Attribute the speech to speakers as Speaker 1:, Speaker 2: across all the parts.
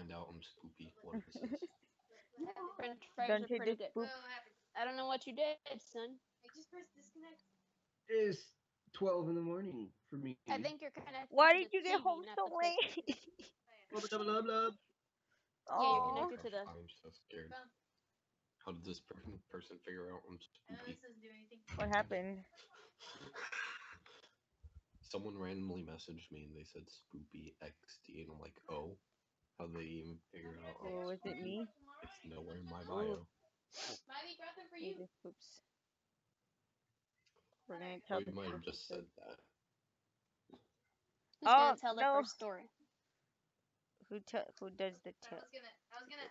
Speaker 1: find out I'm Spoopy. What this is?
Speaker 2: French fries are
Speaker 3: Dante
Speaker 2: pretty
Speaker 3: the
Speaker 2: good.
Speaker 3: spoop.
Speaker 2: I don't know what you did, son.
Speaker 4: It's 12 in the morning for me.
Speaker 2: I think you're connected
Speaker 3: Why
Speaker 2: to
Speaker 3: did
Speaker 2: the
Speaker 3: you get
Speaker 2: TV,
Speaker 3: home
Speaker 2: not
Speaker 3: so
Speaker 2: the PlayStation.
Speaker 3: late?
Speaker 4: Blah, blah, blah, blah.
Speaker 2: Yeah, you're
Speaker 3: Oh,
Speaker 2: connected to the.
Speaker 1: I'm so scared. How did this person figure out I'm Spoopy?
Speaker 3: what happened?
Speaker 1: Someone randomly messaged me and they said Spoopy XD, and I'm like, oh, how did they even figure out?
Speaker 3: Oh, was it me?
Speaker 1: It's nowhere in my bio.
Speaker 3: Hey, the spoops. We're gonna
Speaker 1: Or
Speaker 3: tell
Speaker 1: you
Speaker 3: the
Speaker 1: might have
Speaker 3: spooky
Speaker 1: just
Speaker 3: story.
Speaker 1: said that.
Speaker 2: Who's gonna tell the first story?
Speaker 3: Who does the tell?
Speaker 5: I was gonna.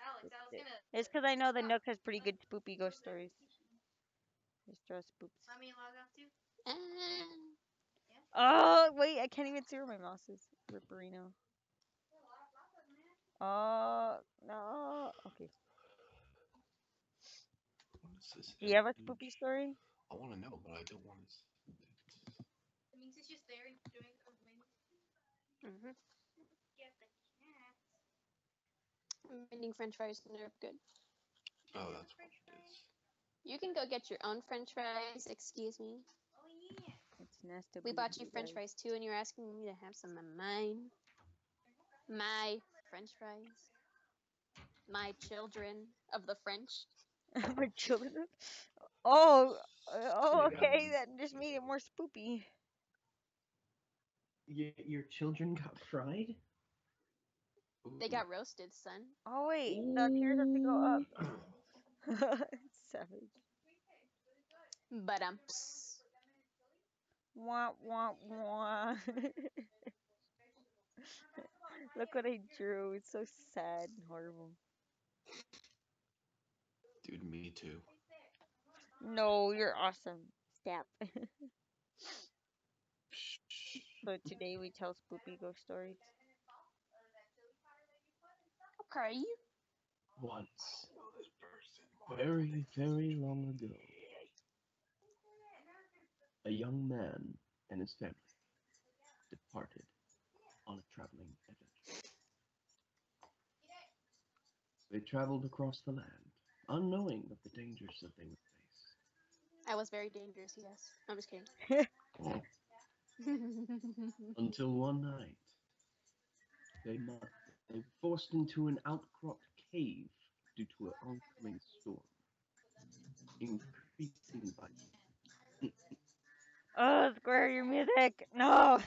Speaker 3: It's because I know the Nook has pretty good spoopy ghost stories. Just draw spoops.
Speaker 5: Want me to log off too?
Speaker 3: Oh wait, I can't even see where my mouse is. Ripperino. Oh no. Okay.
Speaker 1: What is this?
Speaker 3: Do you have a spoopy story?
Speaker 1: I want to know, but I don't want to.
Speaker 5: It means it's just there doing something.
Speaker 2: Mm-hmm.
Speaker 5: Get the cat.
Speaker 2: Mending French fries and they're good.
Speaker 1: Oh, that's what it is.
Speaker 2: You can go get your own French fries. Excuse me.
Speaker 5: Oh yeah.
Speaker 3: It's nasty.
Speaker 2: We bought you French fries too, and you're asking me to have some of mine. My French fries. My children of the French.
Speaker 3: My children. Oh, okay. That just made it more spoopy.
Speaker 4: Your children got fried?
Speaker 2: They got roasted, son.
Speaker 3: Oh wait, the tears have to go up. Savage.
Speaker 2: But
Speaker 3: Wah wah wah. Look what I drew. It's so sad and horrible.
Speaker 1: Dude, me too.
Speaker 3: No, you're awesome. Stop. So today we tell spoopy ghost stories.
Speaker 2: okay.
Speaker 4: Once, very, very long ago, a young man and his family departed on a traveling adventure. They traveled across the land, unknowing of the dangers that they would face.
Speaker 2: I was very dangerous, yes. I'm just kidding.
Speaker 4: Until one night, they forced into an outcropped cave due to an oncoming storm, increasing by.
Speaker 3: Oh, Square, your music. No.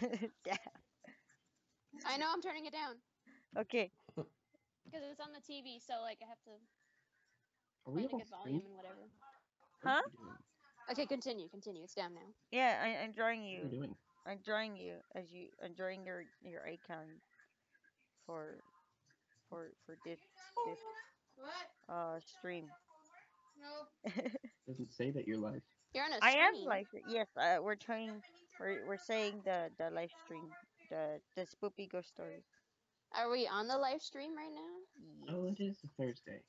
Speaker 2: I know I'm turning it down
Speaker 3: Okay.
Speaker 2: because it's on the TV, so like I have to
Speaker 4: Are we
Speaker 2: find a
Speaker 4: all
Speaker 2: good volume and whatever.
Speaker 3: Huh?
Speaker 2: Okay, continue. It's down now.
Speaker 3: Yeah, I'm drawing
Speaker 4: What are we
Speaker 3: you.
Speaker 4: doing?
Speaker 3: I'm drawing you as you. I'm drawing your icon for this
Speaker 5: What?
Speaker 3: stream.
Speaker 5: No.
Speaker 4: Doesn't say that you're live.
Speaker 2: You're on a
Speaker 3: I am
Speaker 2: stream.
Speaker 3: live. Yes, we're trying. We're saying the live stream, the spoopy ghost stories.
Speaker 2: Are we on the live stream right now?
Speaker 3: Yes.
Speaker 4: Oh, it is a Thursday.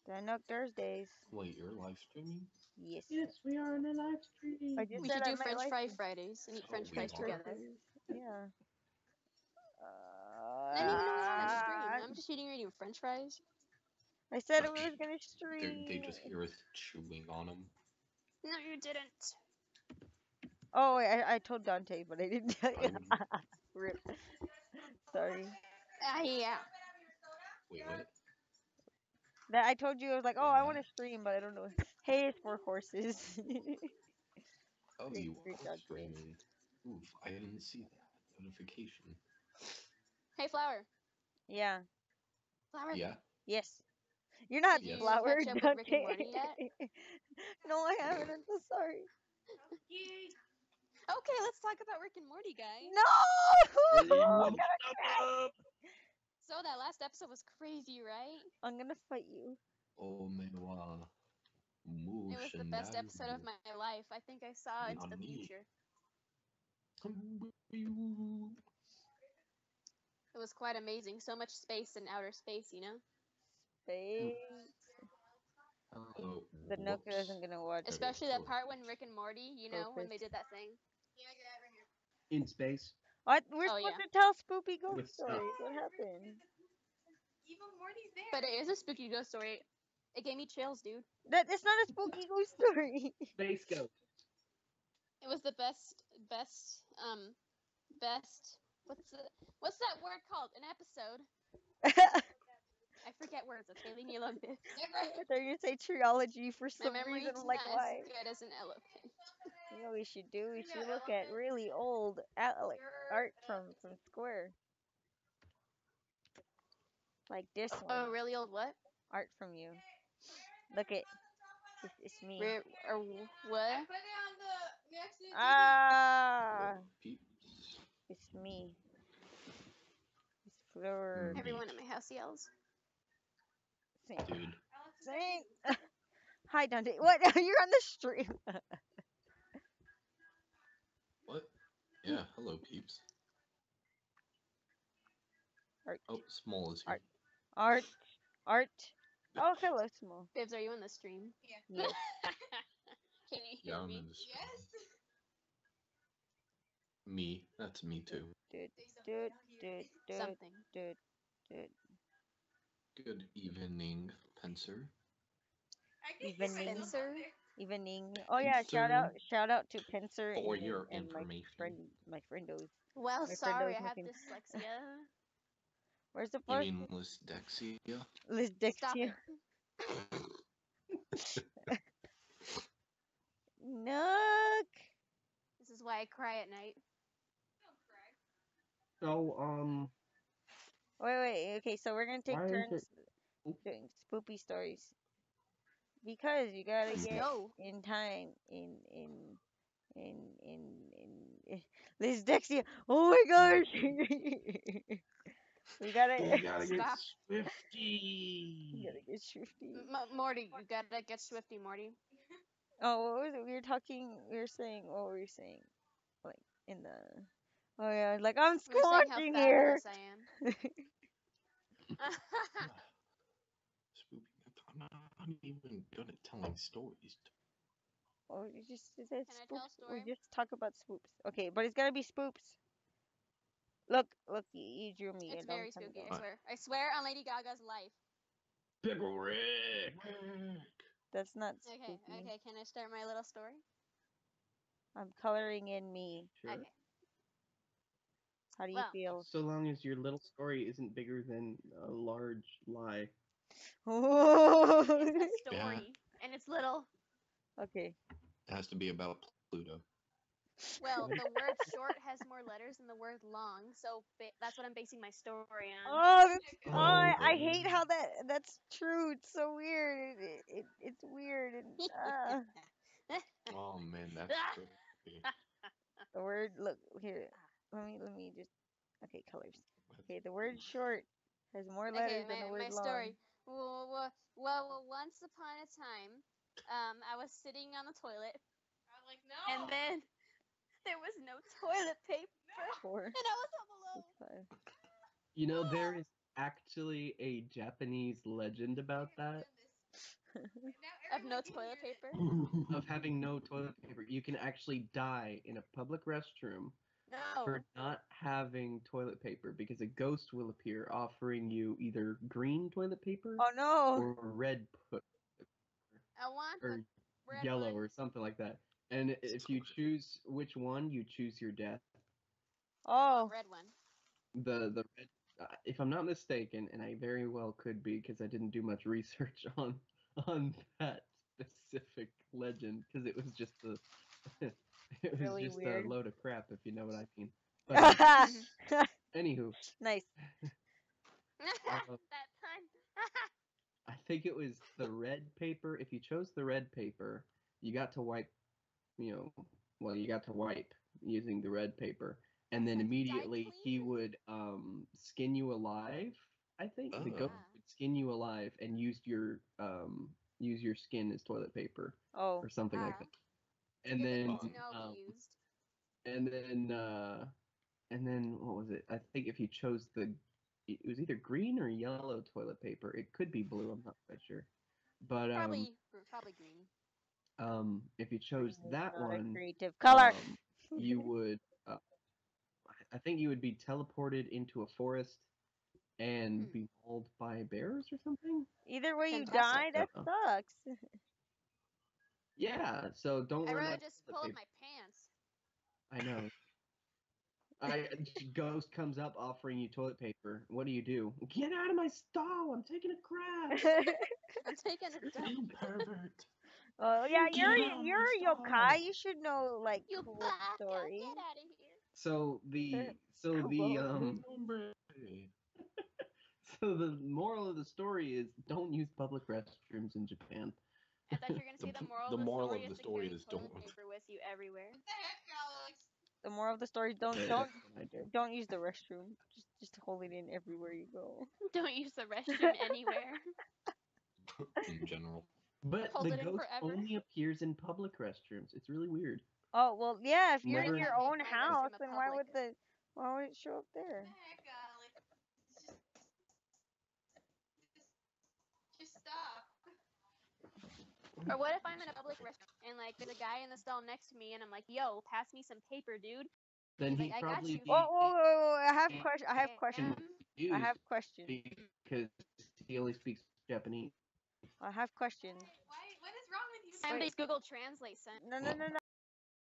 Speaker 3: The Nook Thursdays.
Speaker 1: Wait, you're live streaming?
Speaker 3: Yes.
Speaker 4: Yes, we are on a live stream.
Speaker 3: I just
Speaker 2: We
Speaker 3: said
Speaker 2: should
Speaker 3: I
Speaker 2: do
Speaker 3: might
Speaker 2: French
Speaker 3: live
Speaker 2: fry
Speaker 3: stream.
Speaker 2: Fridays and eat
Speaker 1: So
Speaker 2: French
Speaker 1: we
Speaker 2: fries
Speaker 1: are.
Speaker 2: together.
Speaker 3: Yeah.
Speaker 2: I didn't even know it was on a stream. I'm just eating French fries.
Speaker 3: I said we was gonna stream.
Speaker 1: They just hear us chewing on them.
Speaker 2: No, you didn't.
Speaker 3: Oh, wait, I told Dante, but I didn't tell you. Rip. Sorry.
Speaker 2: Yeah.
Speaker 1: Wait, what?
Speaker 3: That I told you I was like, oh, I want to stream, but I don't know. Hey, it's for horses.
Speaker 1: Oh,
Speaker 3: Great-
Speaker 1: you
Speaker 3: great
Speaker 1: are
Speaker 3: job,
Speaker 1: streaming. Oof, I didn't see that notification.
Speaker 2: Hey, Flower.
Speaker 3: Yeah.
Speaker 2: Flower.
Speaker 1: Yeah?
Speaker 3: Yes. You're not
Speaker 2: Did you
Speaker 3: Flower,
Speaker 2: catch up with Rick and
Speaker 3: Dante.
Speaker 2: Morty yet?
Speaker 3: No, I haven't. I'm so sorry.
Speaker 2: Okay, let's talk about Rick and Morty, guys.
Speaker 3: No!
Speaker 2: So that last episode was crazy, right?
Speaker 3: I'm gonna fight you.
Speaker 1: Oh, man, wow.
Speaker 2: It was the best episode of my life. I think I saw into the future. It was quite amazing. So much space and outer space, you know?
Speaker 3: Space.
Speaker 1: Oh,
Speaker 3: The Nook isn't gonna watch it.
Speaker 2: Especially that part when Rick and Morty, you know, when they did that thing.
Speaker 5: Yeah, I got it right here.
Speaker 4: In space.
Speaker 3: What? We're
Speaker 2: Oh,
Speaker 3: supposed
Speaker 2: yeah.
Speaker 3: to tell spoopy ghost
Speaker 4: With stuff.
Speaker 3: stories. What happened?
Speaker 5: Even Morty's there.
Speaker 2: But it is a spooky ghost story. It gave me chills, dude.
Speaker 3: It's not a spooky ghost story.
Speaker 4: Space ghost.
Speaker 2: It was the best. What's that word called? An episode. I forget words. Okay, leave me alone, bitch.
Speaker 3: I thought you say triology for
Speaker 2: My
Speaker 3: some
Speaker 2: memory's
Speaker 3: reason.
Speaker 2: not
Speaker 3: Like, why?
Speaker 2: as good as an elephant.
Speaker 3: You know what we should do? We should look at really old like art from Square. Like this one.
Speaker 2: Oh, really old what?
Speaker 3: Art from you. Look at it's me.
Speaker 2: Or what?
Speaker 5: I put it on the next to the TV.
Speaker 3: Ah,
Speaker 1: Peeps.
Speaker 3: it's me. It's Fleur.
Speaker 2: Everyone at my house yells.
Speaker 3: Sing.
Speaker 1: Dude.
Speaker 3: Sing. Hi, Dante. What? You're on the stream.
Speaker 1: What? Yeah, hello, peeps.
Speaker 3: Art.
Speaker 1: Oh, Small is here.
Speaker 3: Art. Oh, hello, Small.
Speaker 2: Bibs, are you on the stream?
Speaker 3: Yes.
Speaker 2: Can you hear
Speaker 1: Yeah, I'm
Speaker 2: me?
Speaker 1: in the stream.
Speaker 5: Yes.
Speaker 1: Me. That's me too.
Speaker 3: Dude.
Speaker 5: Say something, I'll hear it.
Speaker 2: Something.
Speaker 1: Good evening, Pencer.
Speaker 5: I think you said
Speaker 3: Evening.
Speaker 5: something
Speaker 2: Spencer?
Speaker 5: there.
Speaker 3: Evening. Oh yeah, shout out to Pincer
Speaker 1: For
Speaker 3: and,
Speaker 1: your
Speaker 3: and
Speaker 1: information.
Speaker 3: my friendos.
Speaker 2: Well,
Speaker 3: My
Speaker 2: sorry, I
Speaker 3: friendos
Speaker 2: have
Speaker 3: looking-
Speaker 2: dyslexia.
Speaker 3: Where's the
Speaker 1: You
Speaker 3: first?
Speaker 1: mean Lysdexia?
Speaker 3: Liz
Speaker 2: Stop
Speaker 3: Dixie.
Speaker 2: it.
Speaker 3: Nook.
Speaker 2: This is why I cry at night.
Speaker 5: Don't cry.
Speaker 4: So,
Speaker 3: Wait. Okay, so we're gonna take
Speaker 4: why is
Speaker 3: turns
Speaker 4: it?
Speaker 3: doing spoopy stories because you gotta
Speaker 1: Let's
Speaker 3: get
Speaker 2: go.
Speaker 3: in time in Liz Dixie. Oh my gosh. we
Speaker 4: You
Speaker 3: gotta
Speaker 4: gotta get
Speaker 2: Stop.
Speaker 4: swifty.
Speaker 3: get shifty.
Speaker 2: Morty, you gotta get swifty, Morty.
Speaker 3: Oh, what was it? We were saying, what were we saying? Like, in the, oh yeah, like, I'm
Speaker 2: We were saying how
Speaker 3: squashing here.
Speaker 2: fabulous I am.
Speaker 1: Spoopy, I'm not even good at telling stories.
Speaker 3: Oh, you just, it says
Speaker 2: Can I tell a
Speaker 3: spoops.
Speaker 2: story?
Speaker 3: We just talk about spoops. Okay, but it's gotta be spoops. Look, you drew me.
Speaker 2: It's
Speaker 3: a long
Speaker 2: very
Speaker 3: time
Speaker 2: spooky,
Speaker 3: ago.
Speaker 2: I swear. I swear on Lady Gaga's life.
Speaker 4: Pickle Rick.
Speaker 3: That's not
Speaker 2: Okay,
Speaker 3: spooky.
Speaker 2: okay, can I start my little story?
Speaker 3: I'm coloring in me.
Speaker 4: Sure.
Speaker 2: Okay.
Speaker 3: How do you
Speaker 2: Well.
Speaker 3: feel?
Speaker 4: So long as your little story isn't bigger than a large lie.
Speaker 2: It's a story, and it's little.
Speaker 3: Okay.
Speaker 1: It has to be about Pluto.
Speaker 2: Well, the word short has more letters than the word long, so that's what I'm basing my story on.
Speaker 3: Oh,
Speaker 1: Oh,
Speaker 3: I
Speaker 1: okay.
Speaker 3: hate how that's true. It's so weird. It's weird. And,
Speaker 1: Oh man, that's trippy.
Speaker 3: the word, look here. Let me just, okay, colors. Okay, the word short has more letters
Speaker 2: Okay,
Speaker 3: than the word
Speaker 2: my
Speaker 3: long.
Speaker 2: story. Well, once upon a time, I was sitting on the toilet,
Speaker 5: I was like, no.
Speaker 2: and then there was no toilet paper,
Speaker 3: 4,
Speaker 2: and I was home
Speaker 3: 6,
Speaker 2: alone.
Speaker 3: 5.
Speaker 4: You know, there is actually a Japanese legend about that.
Speaker 2: Of no toilet paper?
Speaker 4: Of having no toilet paper. You can actually die in a public restroom
Speaker 2: No.
Speaker 4: for not having toilet paper because a ghost will appear offering you either green toilet paper
Speaker 3: Oh no!
Speaker 4: or red
Speaker 2: I want
Speaker 4: or
Speaker 2: the red
Speaker 4: yellow
Speaker 2: one.
Speaker 4: or something like that. And if you choose which one, you choose your death.
Speaker 3: Oh,
Speaker 2: Red one.
Speaker 4: The red, if I'm not mistaken, and I very well could be because I didn't do much research on that specific legend because it was just it was
Speaker 3: Really
Speaker 4: just
Speaker 3: weird.
Speaker 4: a load of crap if you know what I mean. But anywho,
Speaker 3: nice.
Speaker 2: That time.
Speaker 4: I think it was the red paper. If you chose the red paper, you got to wipe, you got to wipe using the red paper. And then
Speaker 2: Like, die
Speaker 4: immediately he
Speaker 2: clean?
Speaker 4: would skin you alive. I think the
Speaker 1: Oh.
Speaker 4: ghost would skin you alive and use your skin as toilet paper
Speaker 3: Oh,
Speaker 4: or something like
Speaker 2: Ah.
Speaker 4: that. And
Speaker 2: Good
Speaker 4: then
Speaker 2: thing to know I'll be used.
Speaker 4: and then what was it? I think if you chose it was either green or yellow toilet paper. It could be blue. I'm not quite sure. But
Speaker 2: Probably green.
Speaker 4: if you chose
Speaker 3: green is
Speaker 4: that
Speaker 3: not a
Speaker 4: one,
Speaker 3: creative color.
Speaker 4: you would I think you would be teleported into a forest and be mauled by bears or something.
Speaker 3: Either way, you
Speaker 2: Fantastic.
Speaker 3: die. That
Speaker 4: Uh-oh.
Speaker 3: sucks.
Speaker 4: Yeah, so don't
Speaker 2: I'd
Speaker 4: run
Speaker 2: rather
Speaker 4: out.
Speaker 2: just
Speaker 4: of
Speaker 2: pull up
Speaker 4: toilet
Speaker 2: my pants.
Speaker 4: paper. I know. Ghost comes up offering you toilet paper. What do? Get out of my stall! I'm taking a crap.
Speaker 2: I'm taking a dump.
Speaker 1: You pervert.
Speaker 3: Oh yeah,
Speaker 1: Get
Speaker 3: you're
Speaker 1: out of my
Speaker 3: a
Speaker 1: stall.
Speaker 3: yokai. You should know like
Speaker 2: You
Speaker 3: cool
Speaker 2: baka,
Speaker 3: stories.
Speaker 2: get out of here.
Speaker 4: So the
Speaker 1: Hombre.
Speaker 4: so the moral of the story is don't use public restrooms in Japan.
Speaker 2: I thought you were gonna say
Speaker 1: The moral of
Speaker 2: is
Speaker 1: the
Speaker 2: to
Speaker 1: story
Speaker 2: carry
Speaker 1: is
Speaker 2: toilet
Speaker 1: don't.
Speaker 2: paper with you everywhere.
Speaker 5: What the heck, Alex?
Speaker 3: The moral of the story:
Speaker 4: I do.
Speaker 3: don't use the restroom. Just hold it in everywhere you go.
Speaker 2: Don't use the restroom anywhere.
Speaker 1: In general.
Speaker 4: But
Speaker 2: Hold
Speaker 4: the
Speaker 2: it in
Speaker 4: ghost
Speaker 2: forever.
Speaker 4: only appears in public restrooms. It's really weird.
Speaker 3: Oh well, yeah. If you're in
Speaker 4: Never-
Speaker 3: your
Speaker 2: That
Speaker 3: own
Speaker 2: makes my
Speaker 3: house,
Speaker 2: restroom a
Speaker 3: then
Speaker 2: public.
Speaker 3: why would it show up there?
Speaker 5: What the heck, Alex? Just stop.
Speaker 2: Or what if I'm in a public restroom and like there's a guy in the stall next to me and I'm like, "Yo, pass me some paper, dude."
Speaker 4: Then
Speaker 2: He's
Speaker 4: he'd
Speaker 2: like, "I got
Speaker 4: probably
Speaker 2: you."
Speaker 4: be
Speaker 3: Oh, I have question. I have questions.
Speaker 4: confused
Speaker 3: I have questions.
Speaker 4: because he only speaks Japanese.
Speaker 3: I have questions.
Speaker 5: What is wrong with you?
Speaker 2: Somebody's Google Translate son.
Speaker 3: No.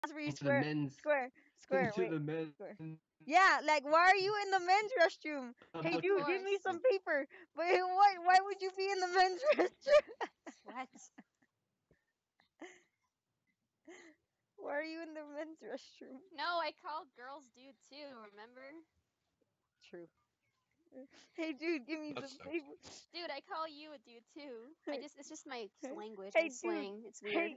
Speaker 3: That's where you
Speaker 4: To the men's
Speaker 3: square.
Speaker 4: to
Speaker 3: Wait.
Speaker 4: the men's
Speaker 3: Square. Yeah, like why are you in the men's restroom? Hey
Speaker 4: public
Speaker 3: dude, give me
Speaker 2: course.
Speaker 3: some paper. But what? Why would you be in the men's restroom?
Speaker 2: What?
Speaker 3: Why are you in the men's restroom?
Speaker 2: No, I call girls dude too, remember?
Speaker 3: True. Hey dude, give me
Speaker 1: That
Speaker 3: some
Speaker 1: sucks.
Speaker 3: paper.
Speaker 2: Dude, I call you a dude too. It's just my
Speaker 3: Hey,
Speaker 2: language
Speaker 3: hey,
Speaker 2: and slang. It's weird.
Speaker 3: Hey,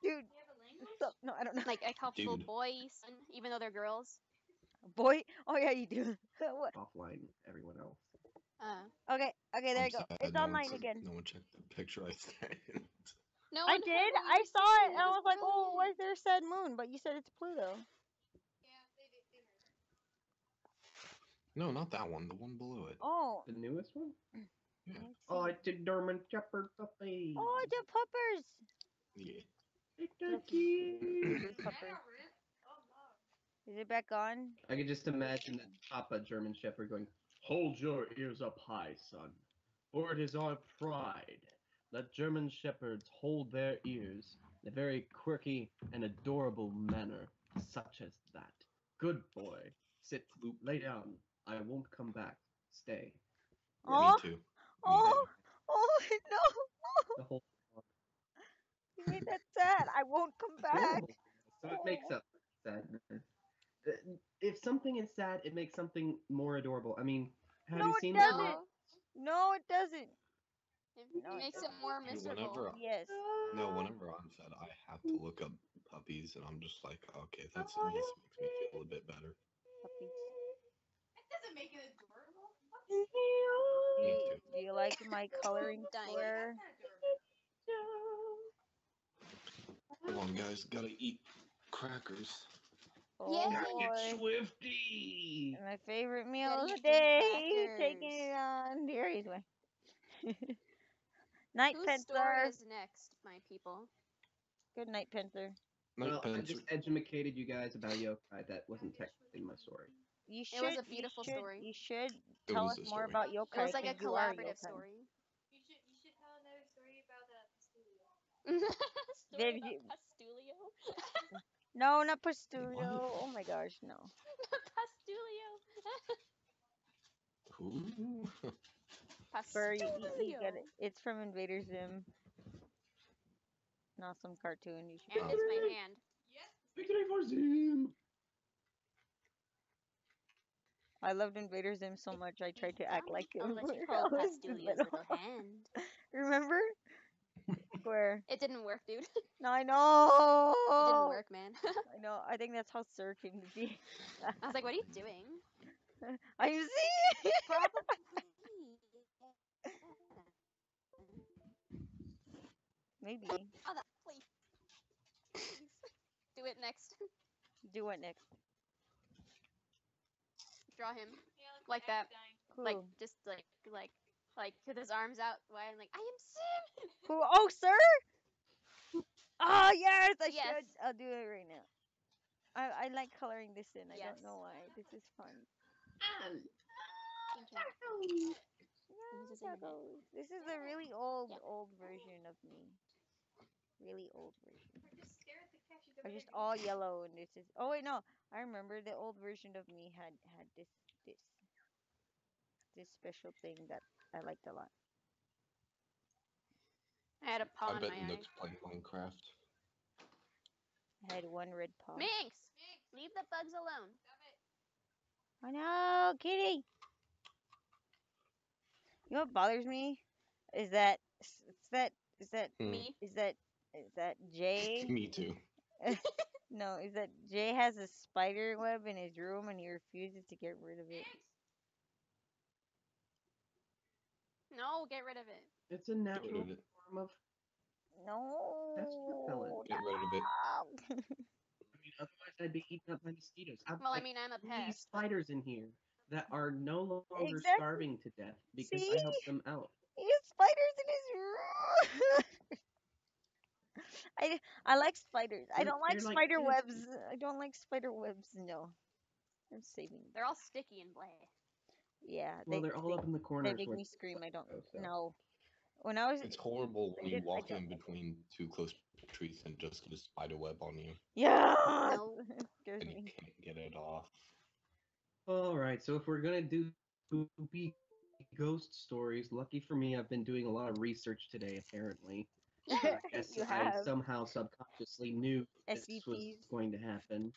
Speaker 3: dude.
Speaker 5: You have a language?
Speaker 3: Stop. No, I don't know.
Speaker 2: Like I call people
Speaker 1: Dude.
Speaker 2: boy, son, even though they're girls.
Speaker 3: Boy. Oh yeah, you do. What?
Speaker 4: offline. Everyone else.
Speaker 3: Okay, there
Speaker 1: I'm
Speaker 3: you go.
Speaker 1: sad
Speaker 3: It's
Speaker 1: no one
Speaker 3: online
Speaker 1: said-
Speaker 3: again.
Speaker 1: No one checked the picture I sent.
Speaker 2: No
Speaker 3: I
Speaker 2: one
Speaker 3: did.
Speaker 2: heard what we
Speaker 3: I
Speaker 2: just
Speaker 3: saw
Speaker 2: said.
Speaker 3: it, and I was like, "Oh, why
Speaker 2: brilliant.
Speaker 3: is there a sad moon?" But you said it's Pluto.
Speaker 5: Yeah, they heard.
Speaker 1: No, not that one. The one below it.
Speaker 3: Oh.
Speaker 4: The newest one?
Speaker 1: Yeah.
Speaker 4: Oh, it's a Dormant Shepherd puppy.
Speaker 3: Oh, the puppers.
Speaker 1: Yeah.
Speaker 4: It's
Speaker 3: Look.
Speaker 4: a cute.
Speaker 5: Is that
Speaker 3: Pupper.
Speaker 5: a rip? Oh no.
Speaker 3: Is it back on?
Speaker 4: I could just imagine the Papa German Shepherd going, "Hold your ears up high, son, for it is our pride. Let German Shepherds hold their ears in a very quirky and adorable manner, such as that. Good boy. Sit, lay down. I won't come back. Stay."
Speaker 3: Oh.
Speaker 1: Me too.
Speaker 3: Oh. Oh no.
Speaker 4: The whole
Speaker 3: You made that sad. I won't come back.
Speaker 4: horrible. So it makes up for sadness. If something is sad, it makes something more adorable. I mean, have
Speaker 3: No,
Speaker 4: you
Speaker 3: it
Speaker 4: seen
Speaker 3: doesn't.
Speaker 4: Pop?
Speaker 3: No, it doesn't.
Speaker 2: It
Speaker 3: No, it
Speaker 2: makes it
Speaker 3: doesn't.
Speaker 2: more
Speaker 1: Dude,
Speaker 2: miserable.
Speaker 3: Yes.
Speaker 1: whenever I'm sad, I have to look up puppies, and I'm just like, okay, this makes me feel a bit better.
Speaker 3: Puppies.
Speaker 5: That doesn't make it adorable. What?
Speaker 3: Do
Speaker 1: Me
Speaker 3: you,
Speaker 1: too.
Speaker 3: do you like my coloring
Speaker 2: Dying.
Speaker 3: square?
Speaker 5: That's not adorable.
Speaker 1: Come on, guys, gotta eat crackers.
Speaker 3: Oh
Speaker 2: Yay.
Speaker 3: boy.
Speaker 4: Swifty!
Speaker 3: My favorite meal
Speaker 2: Gotta
Speaker 3: of the
Speaker 2: eat them
Speaker 3: day. Taking
Speaker 2: crackers.
Speaker 3: it on Deary's way. Night
Speaker 2: Whose story
Speaker 3: Panther.
Speaker 2: is next, my people?
Speaker 3: Good night, Panther.
Speaker 1: Night
Speaker 4: Well, I
Speaker 1: Panther.
Speaker 4: just educated you guys about yokai. That wasn't technically my story.
Speaker 3: You should.
Speaker 2: It was a beautiful story.
Speaker 3: You should
Speaker 1: It
Speaker 3: tell
Speaker 1: was
Speaker 3: us
Speaker 1: a
Speaker 3: more
Speaker 1: story.
Speaker 3: about
Speaker 2: It
Speaker 3: yokai.
Speaker 2: was like a
Speaker 3: 'cause you are
Speaker 2: collaborative
Speaker 3: yokai.
Speaker 2: story.
Speaker 5: You should tell another story about Studio.
Speaker 2: Story
Speaker 3: Did
Speaker 2: about
Speaker 3: you-
Speaker 2: Pastulio.
Speaker 3: No, not Pastulio. Oh my gosh, no.
Speaker 2: Pastulio.
Speaker 1: Ooh.
Speaker 3: Fur, you
Speaker 2: Pastulio.
Speaker 3: get it. It's from Invader Zim. An awesome cartoon. You should.
Speaker 2: And it's my hand.
Speaker 5: Yes.
Speaker 4: Victory for Zim!
Speaker 3: I loved Invader Zim so much. I tried to act like him.
Speaker 2: Unless you
Speaker 3: when
Speaker 2: call
Speaker 3: I was
Speaker 2: Pastulio's
Speaker 3: little.
Speaker 2: little hand.
Speaker 3: Remember? Where?
Speaker 2: It didn't work, dude.
Speaker 3: No, I know.
Speaker 2: It didn't work, man.
Speaker 3: I know. I think that's how Sir came to be.
Speaker 2: I was like, what are you doing?
Speaker 3: I see. Maybe.
Speaker 2: Oh, that, please. Do it next.
Speaker 3: Do what next?
Speaker 2: Draw him.
Speaker 5: Yeah,
Speaker 2: Like that.
Speaker 3: Who?
Speaker 2: Like, just like with his arms out wide. I'm like, I am Sim.
Speaker 3: Who? Oh, Sir. Oh yes, I
Speaker 2: Yes.
Speaker 3: should. I'll do it right now. I like coloring this in. I
Speaker 2: Yes.
Speaker 3: don't know why. This is fun.
Speaker 2: Thank He just saying that.
Speaker 3: Tacos. This is a really old,
Speaker 2: Yeah.
Speaker 3: old version of me. Really old version.
Speaker 5: We're just stare at the cat. She's
Speaker 3: Or
Speaker 5: over
Speaker 3: just
Speaker 5: there.
Speaker 3: all yellow and this is. Oh wait, no. I remember the old version of me had this special thing that I liked a lot.
Speaker 2: I had a paw
Speaker 1: I
Speaker 2: in
Speaker 1: bet
Speaker 2: my eye.
Speaker 1: Nook's playing Minecraft.
Speaker 3: I had one red paw.
Speaker 2: Minx! Leave the bugs alone.
Speaker 3: I know, kitty. You know what bothers me is that
Speaker 1: Hmm.
Speaker 2: Me?
Speaker 3: is that Jay.
Speaker 1: Me too.
Speaker 3: No, is that Jay has a spider web in his room and he refuses to get rid of it.
Speaker 2: No, get rid of it.
Speaker 4: It's a
Speaker 1: Get rid
Speaker 4: natural
Speaker 1: of it.
Speaker 4: form of pest
Speaker 3: No.
Speaker 4: repellent.
Speaker 1: Get rid of it.
Speaker 4: I mean, otherwise I'd be eaten up by mosquitoes. I've
Speaker 2: Well, I
Speaker 4: like
Speaker 2: mean, I'm a
Speaker 4: 3
Speaker 2: pest. but-
Speaker 4: spiders in here that are no longer
Speaker 3: Exactly.
Speaker 4: starving to death because
Speaker 3: See?
Speaker 4: I helped them out.
Speaker 3: He has spiders in his room. I like spiders. I don't like
Speaker 4: They're like
Speaker 3: spider
Speaker 4: kids.
Speaker 3: webs. I don't like spider webs. No, I'm saving them.
Speaker 2: They're all sticky and blah.
Speaker 3: Yeah,
Speaker 4: Well, they're all up in the
Speaker 3: they
Speaker 4: corners.
Speaker 3: make
Speaker 4: where
Speaker 3: me scream. I don't
Speaker 4: so.
Speaker 3: know. When I was
Speaker 1: It's horrible when
Speaker 3: I
Speaker 1: you
Speaker 3: did- I
Speaker 1: walk
Speaker 3: don't
Speaker 1: in between two close trees and just get a spider web on you,
Speaker 3: yeah,
Speaker 2: No.
Speaker 3: it scares
Speaker 1: and you
Speaker 3: me.
Speaker 1: can't get it off.
Speaker 4: All right, so if we're gonna do spooky ghost stories, lucky for me, I've been doing a lot of research today. Apparently, so I guess
Speaker 3: You
Speaker 4: I
Speaker 3: have
Speaker 4: somehow subconsciously knew this was
Speaker 3: SCPs.
Speaker 4: going to happen.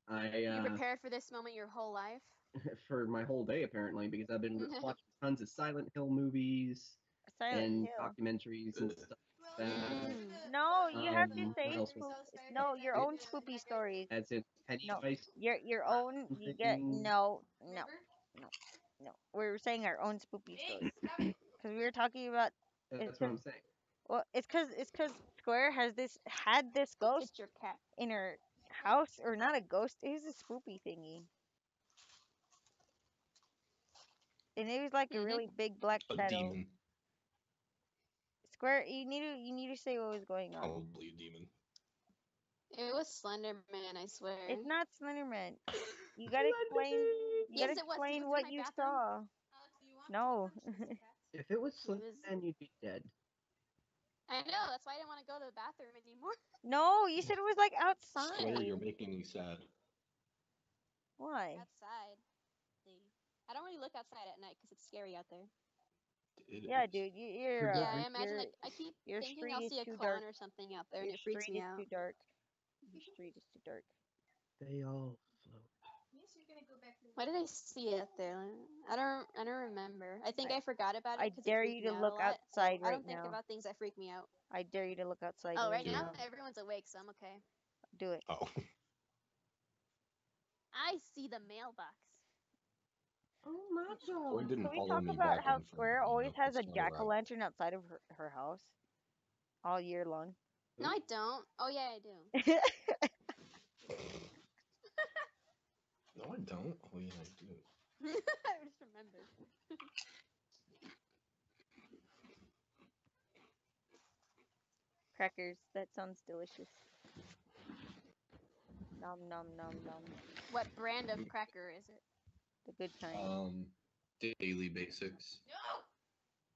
Speaker 2: You
Speaker 4: I
Speaker 2: prepared for this moment your whole life?
Speaker 4: for my whole day apparently because I've been watching tons of Silent Hill movies
Speaker 3: Silent
Speaker 4: and
Speaker 3: Hill.
Speaker 4: documentaries and stuff like that.
Speaker 2: Mm.
Speaker 3: No, you have to
Speaker 4: What
Speaker 3: say
Speaker 4: else was
Speaker 3: no your
Speaker 4: it?
Speaker 3: own spoopy stories.
Speaker 4: As in Pennywise.
Speaker 3: Your own. You get
Speaker 4: something.
Speaker 3: no. We're saying our own spoopy stories because we were talking about.
Speaker 4: That's what I'm saying.
Speaker 3: Well, it's cause Square had this ghost
Speaker 2: It's your cat.
Speaker 3: in her house, or not a ghost. It was a spoopy thingy, and it was like a
Speaker 2: Mhm.
Speaker 3: really big black
Speaker 1: A
Speaker 3: shadow.
Speaker 1: demon.
Speaker 3: Square, you need to say what was going on.
Speaker 1: Probably a demon.
Speaker 2: It was Slender Man, I swear.
Speaker 3: It's not Slenderman. You gotta explain. You
Speaker 2: Yes,
Speaker 3: gotta
Speaker 2: it was. It
Speaker 3: explain
Speaker 2: was in
Speaker 3: what
Speaker 2: my
Speaker 3: you
Speaker 2: bathroom.
Speaker 3: saw.
Speaker 5: Alex, do you want
Speaker 3: No.
Speaker 4: If it was
Speaker 2: It
Speaker 4: Slender
Speaker 2: was-
Speaker 4: Man, you'd be dead.
Speaker 2: I know, that's why I didn't want to go to the bathroom anymore.
Speaker 3: No, you said it was like outside.
Speaker 1: Swear you're making me sad.
Speaker 3: Why?
Speaker 2: Outside. I don't really look outside at night because it's scary out there.
Speaker 1: It
Speaker 3: Yeah,
Speaker 1: is.
Speaker 3: dude,
Speaker 2: Yeah, I imagine I keep
Speaker 3: your
Speaker 2: thinking
Speaker 3: street
Speaker 2: I'll
Speaker 3: is
Speaker 2: see a
Speaker 3: too
Speaker 2: clown
Speaker 3: dark.
Speaker 2: or something out there, and
Speaker 3: Your
Speaker 2: it freaks
Speaker 3: street
Speaker 2: me
Speaker 3: is
Speaker 2: out.
Speaker 3: too dark. Your street is too dark.
Speaker 4: They all float.
Speaker 5: Yes, you're gonna go back to
Speaker 2: What did I see out there? I don't remember. I think I forgot about
Speaker 3: I
Speaker 2: it because
Speaker 3: dare
Speaker 2: it freaked
Speaker 3: you to
Speaker 2: me out
Speaker 3: look
Speaker 2: a lot.
Speaker 3: outside
Speaker 2: so I
Speaker 3: right
Speaker 2: don't think
Speaker 3: now.
Speaker 2: about things that freak me out.
Speaker 3: I dare you to look outside.
Speaker 2: Oh,
Speaker 3: right
Speaker 2: right now
Speaker 3: now.
Speaker 2: everyone's awake, so I'm okay.
Speaker 3: Do it.
Speaker 1: Oh.
Speaker 2: I see the mailbox.
Speaker 3: Oh my
Speaker 1: Boy
Speaker 3: god.
Speaker 1: didn't
Speaker 3: Can we
Speaker 1: follow
Speaker 3: talk
Speaker 1: me
Speaker 3: about
Speaker 1: back
Speaker 3: how
Speaker 1: in from,
Speaker 3: Square always has a
Speaker 1: Starry
Speaker 3: jack o'
Speaker 1: Route.
Speaker 3: lantern outside of her house all year long?
Speaker 2: No, I don't. Oh yeah, I do.
Speaker 1: No, I don't. Oh yeah, I do.
Speaker 2: I just remembered.
Speaker 3: Crackers. That sounds delicious. Nom nom nom nom.
Speaker 2: What brand of cracker is it?
Speaker 3: The good kind.
Speaker 1: Daily basics.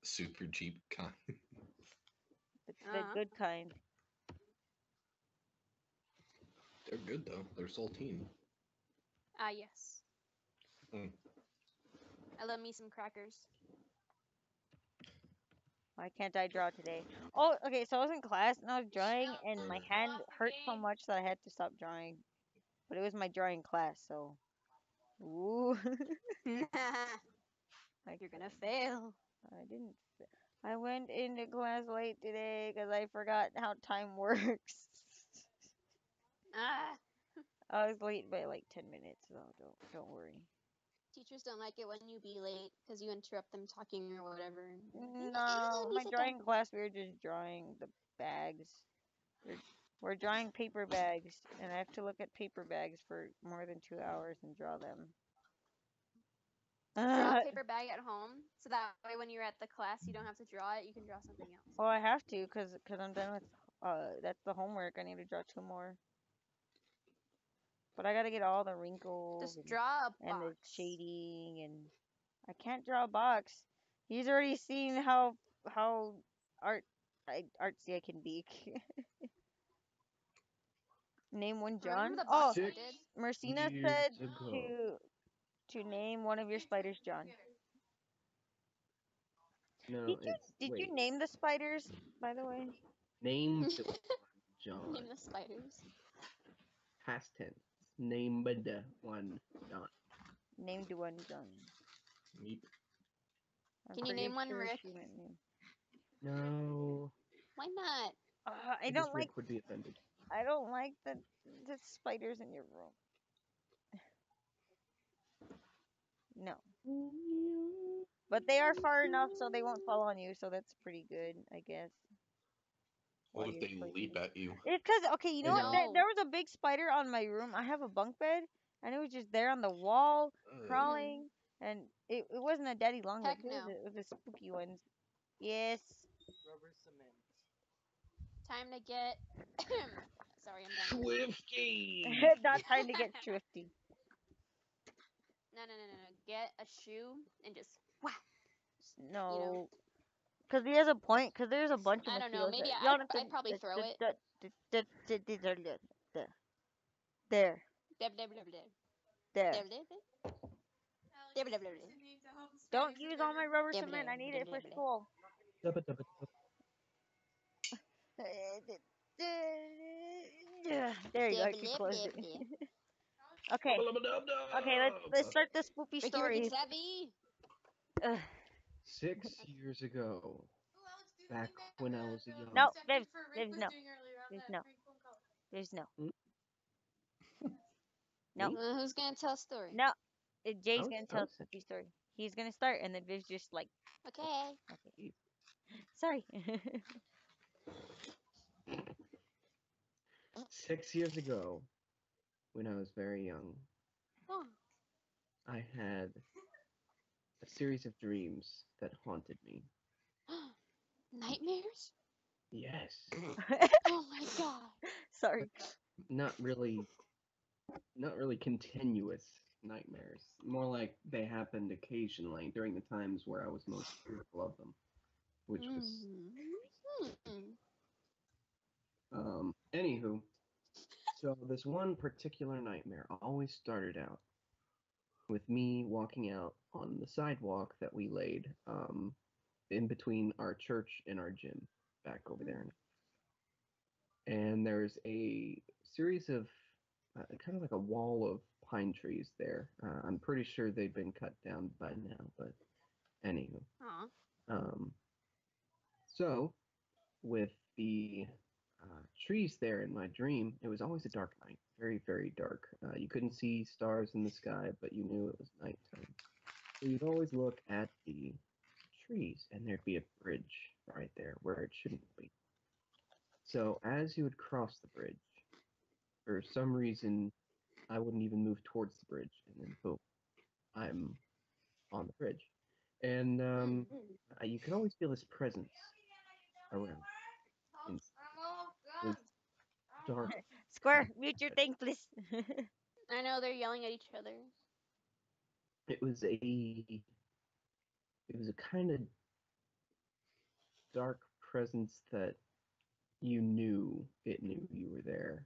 Speaker 1: Super cheap kind.
Speaker 3: The good kind.
Speaker 1: They're good though. They're saltine.
Speaker 2: Ah, yes.
Speaker 1: Mm.
Speaker 2: I love me some crackers.
Speaker 3: Why can't I draw today? Oh, okay. So I was in class and I was drawing, and my hand hurt so much that I had to stop drawing. But it was my drawing class, so. Ooh.
Speaker 2: You're gonna fail.
Speaker 3: I didn't. I went into class late today because I forgot how time works.
Speaker 2: Ah.
Speaker 3: I was late by like 10 minutes, so don't worry.
Speaker 2: Teachers don't like it when you be late because you interrupt them talking or whatever.
Speaker 3: No, my drawing class we were just drawing the bags. We're drawing paper bags, and I have to look at paper bags for more than 2 hours and draw them.
Speaker 2: Draw a paper bag at home, so that way when you're at the class, you don't have to draw it. You can draw something else.
Speaker 3: Well, I have to, cause I'm done with. That's the homework. I need to draw 2 more. But I gotta get all the wrinkles
Speaker 2: Just draw a
Speaker 3: and the
Speaker 2: box.
Speaker 3: shading and I can't draw a box. He's already seen how artsy I can be. Name one John.
Speaker 2: Remember the
Speaker 3: Oh,
Speaker 2: box I
Speaker 1: Six
Speaker 2: did?
Speaker 3: Mercina
Speaker 1: years
Speaker 3: said
Speaker 1: ago.
Speaker 3: to name one of your spiders John.
Speaker 4: No,
Speaker 3: Did
Speaker 4: it's
Speaker 3: you
Speaker 4: wait.
Speaker 3: name the spiders, by the way?
Speaker 4: Name the one, John.
Speaker 2: Name the spiders.
Speaker 4: Past tense. Name the one, John.
Speaker 3: Named one John.
Speaker 1: Meep.
Speaker 3: I'm
Speaker 2: Can you
Speaker 3: pretty
Speaker 2: name one
Speaker 3: sure
Speaker 2: Rick?
Speaker 3: she meant name.
Speaker 4: No.
Speaker 2: Why not?
Speaker 3: I
Speaker 4: Because
Speaker 3: don't
Speaker 4: Rick
Speaker 3: like
Speaker 4: would be offended.
Speaker 3: the spiders in your room. No. But they are far enough so they won't fall on you, so that's pretty good, I guess.
Speaker 1: What
Speaker 3: While
Speaker 1: if
Speaker 3: you're
Speaker 1: they leap
Speaker 3: sleeping.
Speaker 1: at you?
Speaker 3: It's because, okay, you know what?
Speaker 2: No.
Speaker 3: There was a big spider on my room. I have a bunk bed, and it was just there on the wall, crawling, and it wasn't a daddy long
Speaker 2: Heck
Speaker 3: legs.
Speaker 2: no.
Speaker 3: It was the spooky ones. Yes.
Speaker 6: Rubber cement.
Speaker 2: Time to get. Sorry, I'm done.
Speaker 1: Swifty!
Speaker 3: Not time to get swifty.
Speaker 2: No. Get a shoe and just whack.
Speaker 3: No. Because he has a point, because there's a bunch of
Speaker 2: I don't know.
Speaker 3: mosquitoes.
Speaker 2: Maybe I'd probably throw it.
Speaker 3: There.
Speaker 2: Deb, deb, deb, deb.
Speaker 3: There.
Speaker 2: Deb, deb, deb. Deb, deb, deb, deb.
Speaker 3: Don't use all my rubber
Speaker 2: Dib,
Speaker 3: cement.
Speaker 2: dib,
Speaker 3: I need
Speaker 2: dib,
Speaker 3: it for
Speaker 2: dib, dib.
Speaker 3: school.
Speaker 4: Dubba, dubba, dubba.
Speaker 3: There you go. I
Speaker 2: Dib,
Speaker 3: can
Speaker 2: dib,
Speaker 3: close
Speaker 2: dib,
Speaker 3: it.
Speaker 2: dib.
Speaker 3: Okay. Okay, let's start the spoopy
Speaker 2: Rick, you Ricky
Speaker 3: stories.
Speaker 2: Savvy.
Speaker 3: Ugh.
Speaker 4: 6 years ago, back when I was a young.
Speaker 3: No, there's no. There's no. No.
Speaker 4: Me?
Speaker 2: Who's gonna tell a story?
Speaker 3: No. Jay's
Speaker 4: I
Speaker 3: gonna
Speaker 4: was
Speaker 3: tell the
Speaker 4: saying-
Speaker 3: spoopy story. He's gonna start, and then Viv's just like,
Speaker 2: Okay.
Speaker 3: okay. Sorry.
Speaker 4: 6 years ago, when I was very young,
Speaker 2: Oh.
Speaker 4: I had a series of dreams that haunted me.
Speaker 2: Nightmares?
Speaker 4: Yes.
Speaker 2: Oh my god.
Speaker 3: Sorry.
Speaker 4: Not really continuous nightmares. More like they happened occasionally during the times where I was most fearful of them, which was anywho. So this one particular nightmare always started out with me walking out on the sidewalk that we laid in between our church and our gym back over there. And there's a series of kind of like a wall of pine trees there. I'm pretty sure they've been cut down by now, but anywho.
Speaker 2: Aw.
Speaker 4: So with the trees there in my dream, it was always a dark night, very, very dark. You couldn't see stars in the sky, but you knew it was nighttime. So you'd always look at the trees, and there'd be a bridge right there where it shouldn't be. So as you would cross the bridge, for some reason, I wouldn't even move towards the bridge, and then boom, I'm on the bridge. And you could always feel this presence around. And it was dark.
Speaker 3: Square, mute your thing, please.
Speaker 2: I know they're yelling at each other.
Speaker 4: It was a kind of dark presence that you knew it knew you were there,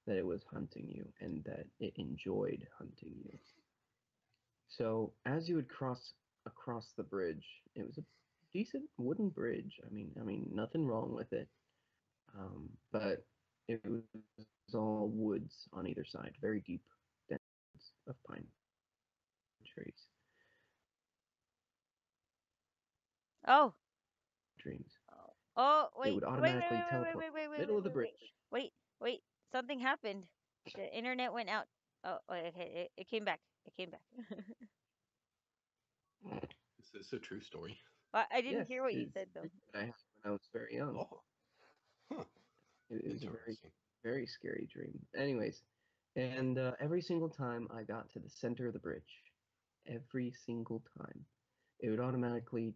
Speaker 4: that it was hunting you, and that it enjoyed hunting you. So as you would cross across the bridge, it was a decent wooden bridge. I mean, nothing wrong with it. But it was all woods on either side, very deep dense of pine trees.
Speaker 3: Oh.
Speaker 4: Dreams.
Speaker 3: Oh, wait.
Speaker 4: It would
Speaker 3: Wait,
Speaker 4: automatically
Speaker 3: wait, wait,
Speaker 4: teleport
Speaker 3: wait, wait, wait,
Speaker 4: middle
Speaker 3: wait,
Speaker 4: of the
Speaker 3: wait,
Speaker 4: bridge.
Speaker 3: wait. Something happened. The internet went out. Oh, okay. It came back. It came back.
Speaker 1: Is this a true story?
Speaker 3: I didn't
Speaker 4: Yes,
Speaker 3: hear what you
Speaker 4: it's
Speaker 3: said, though.
Speaker 4: something that I had when I was very young.
Speaker 1: Oh. Huh.
Speaker 4: It was a very,
Speaker 1: Interesting.
Speaker 4: very scary dream. Anyways, and every single time I got to the center of the bridge, every single time, it would automatically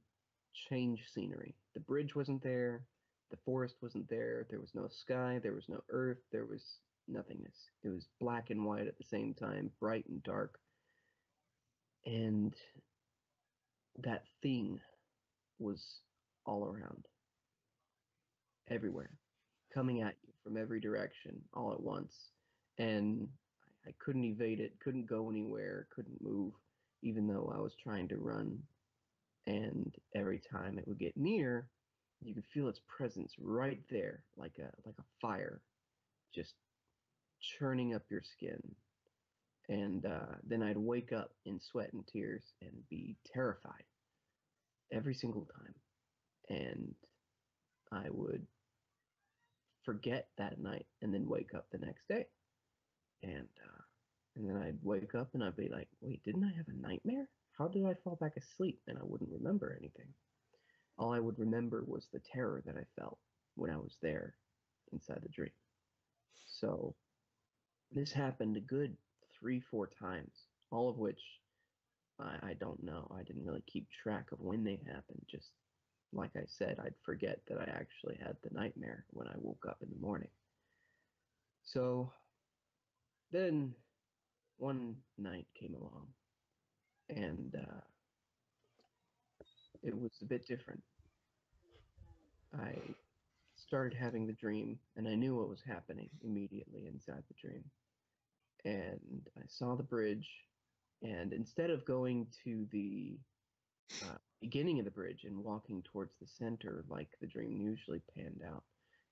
Speaker 4: change scenery. The bridge wasn't there, the forest wasn't there, there was no sky, there was no earth, there was nothingness. It was black and white at the same time, bright and dark. And that thing was all around, everywhere, coming at you from every direction all at once. And I couldn't evade it, couldn't go anywhere, couldn't move, even though I was trying to run. And every time it would get near, you could feel its presence right there, like a fire, just churning up your skin. And then I'd wake up in sweat and tears and be terrified every single time. And I would forget that night and then wake up the next day. And then I'd wake up and I'd be like, wait, didn't I have a nightmare? How did I fall back asleep? And I wouldn't remember anything. All I would remember was the terror that I felt when I was there inside the dream. So this happened a good 3, 4 times, all of which I don't know. I didn't really keep track of when they happened. Just like I said, I'd forget that I actually had the nightmare when I woke up in the morning. So then one night came along, and it was a bit different. I started having the dream, and I knew what was happening immediately inside the dream. And I saw the bridge, and instead of going to the beginning of the bridge and walking towards the center like the dream usually panned out,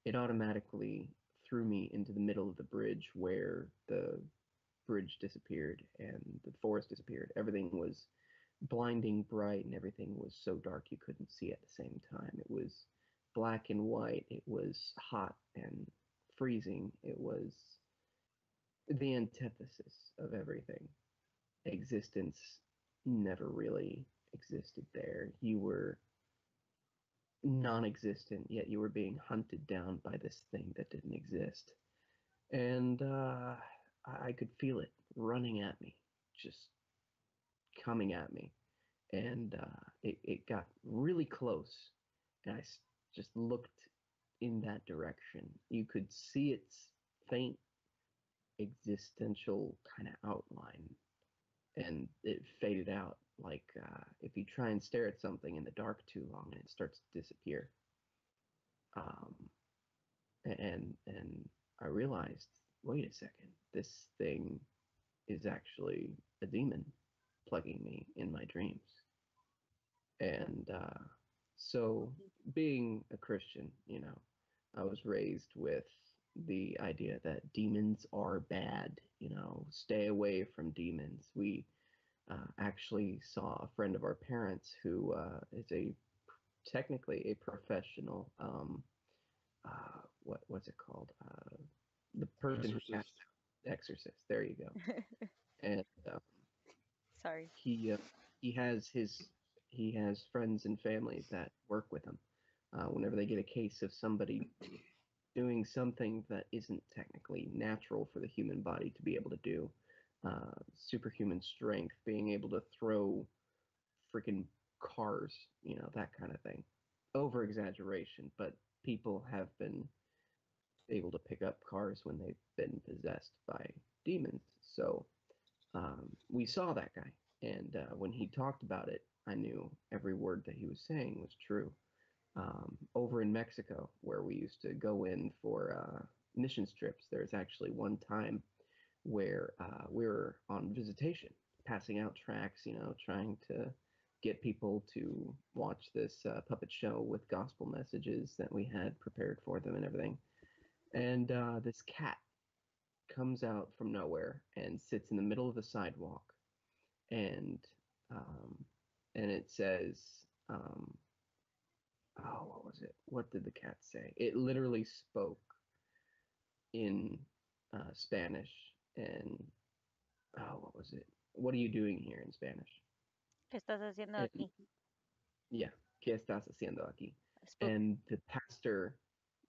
Speaker 4: it automatically threw me into the middle of the bridge where the bridge disappeared and the forest disappeared. Everything was blinding bright and everything was so dark you couldn't see at the same time. It was black and white. It was hot and freezing. It was the antithesis of everything. Existence never really existed there. You were non-existent, yet you were being hunted down by this thing that didn't exist. And I could feel it running at me, just coming at me. And it got really close, and just looked in that direction. You could see its faint existential kind of outline, and it faded out like if you try and stare at something in the dark too long and it starts to disappear. Um, and I realized, wait a second, this thing is actually a demon plugging me in my dreams. And so, being a Christian, I was raised with the idea that demons are bad, stay away from demons. We actually saw a friend of our parents who is technically a professional, what's it called? The person who casts out exorcist. There you go. And
Speaker 3: Sorry.
Speaker 4: he has friends and families that work with him. Whenever they get a case of somebody doing something that isn't technically natural for the human body to be able to do, superhuman strength, being able to throw freaking cars, that kind of thing. Over exaggeration, but people have been able to pick up cars when they've been possessed by demons. So we saw that guy, and when he talked about it, I knew every word that he was saying was true. Over in Mexico, where we used to go in for mission trips, there's actually one time where we were on visitation, passing out tracts, trying to get people to watch this puppet show with gospel messages that we had prepared for them and everything. And this cat comes out from nowhere and sits in the middle of the sidewalk, and it says, what was it? What did the cat say? It literally spoke in Spanish, and what was it? What are you doing here in Spanish?
Speaker 3: ¿Qué estás haciendo aquí?
Speaker 4: Yeah, ¿qué estás haciendo aquí?
Speaker 3: Spoopy.
Speaker 4: And the pastor,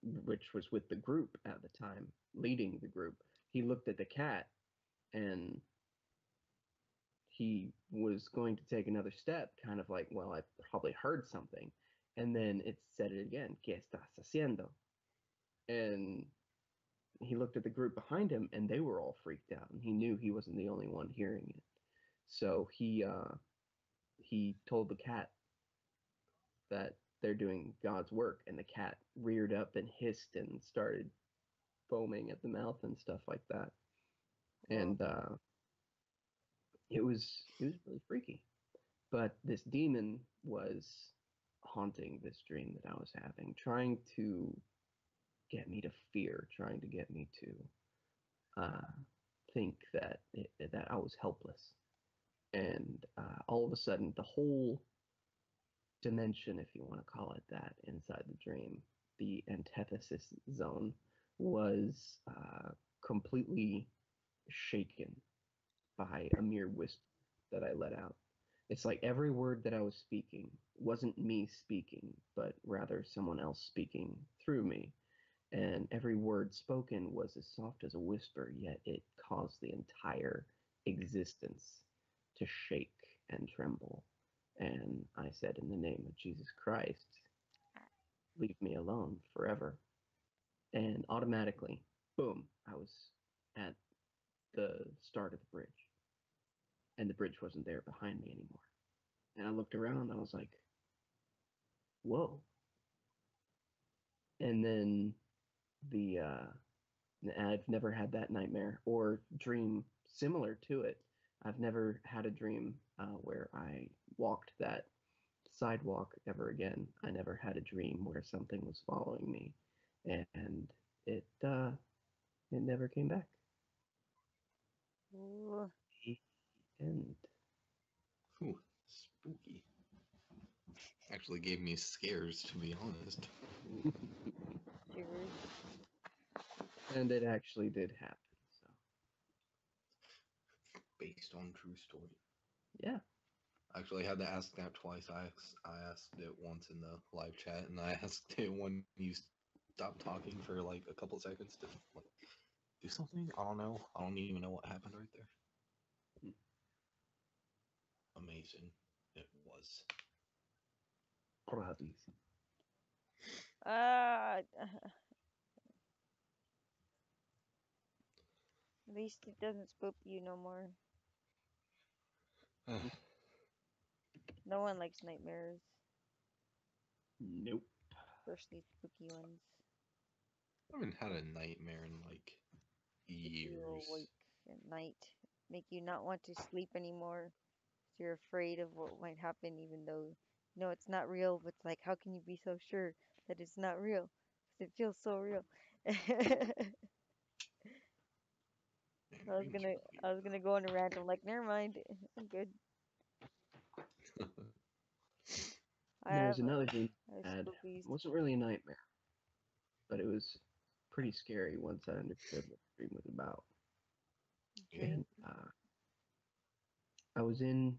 Speaker 4: which was with the group at the time, leading the group, he looked at the cat and he was going to take another step, kind of like, well, I probably heard something. And then it said it again, ¿qué estás haciendo? And he looked at the group behind him, and they were all freaked out, and he knew he wasn't the only one hearing it. So he he told the cat that they're doing God's work, and the cat reared up and hissed and started foaming at the mouth and stuff like that. And it was really freaky. But this demon was haunting this dream that I was having, trying to get me to fear, trying to get me to think that I was helpless. And all of a sudden, the whole dimension, if you want to call it that, inside the dream, the antithesis zone, was completely shaken by a mere whisper that I let out. It's like every word that I was speaking wasn't me speaking, but rather someone else speaking through me. And every word spoken was as soft as a whisper, yet it caused the entire existence to shake and tremble. And I said, in the name of Jesus Christ, leave me alone forever. And automatically, boom, I was at the start of the bridge. And the bridge wasn't there behind me anymore. And I looked around, I was like, whoa. And then I've never had that nightmare or dream similar to it. I've never had a dream where I walked that sidewalk ever again. I never had a dream where something was following me, and it never came back.
Speaker 3: Ooh.
Speaker 4: The end.
Speaker 1: Ooh, spooky. Actually gave me scares, to be honest.
Speaker 3: Shivers.
Speaker 4: And it actually did happen. So
Speaker 1: Based on true story.
Speaker 4: yeah.
Speaker 1: Actually, I had to ask that twice. I asked it once in the live chat, and I asked it when you stopped talking for like a couple seconds to like do something. I don't know. I don't even know what happened right there. Amazing. It was.
Speaker 4: Brahis.
Speaker 3: At least it doesn't spook you no more. No one likes nightmares,
Speaker 4: Nope.
Speaker 3: especially spooky ones.
Speaker 1: I haven't had a nightmare in like
Speaker 3: Make you
Speaker 1: years.
Speaker 3: awake at night, make you not want to sleep anymore. 'Cause you're afraid of what might happen, even though you know it's not real. But it's like, how can you be so sure that it's not real? 'Cause it feels so real.
Speaker 1: Man,
Speaker 3: I was
Speaker 1: dreams
Speaker 3: gonna,
Speaker 1: are
Speaker 3: I was gonna go on a rant. I'm like, never mind, I'm good.
Speaker 1: weird.
Speaker 4: There was another dream
Speaker 3: I have
Speaker 4: I had.
Speaker 3: spookies.
Speaker 4: It wasn't really a nightmare, but it was pretty scary once I understood what the dream was about.
Speaker 3: Dream.
Speaker 4: And I was in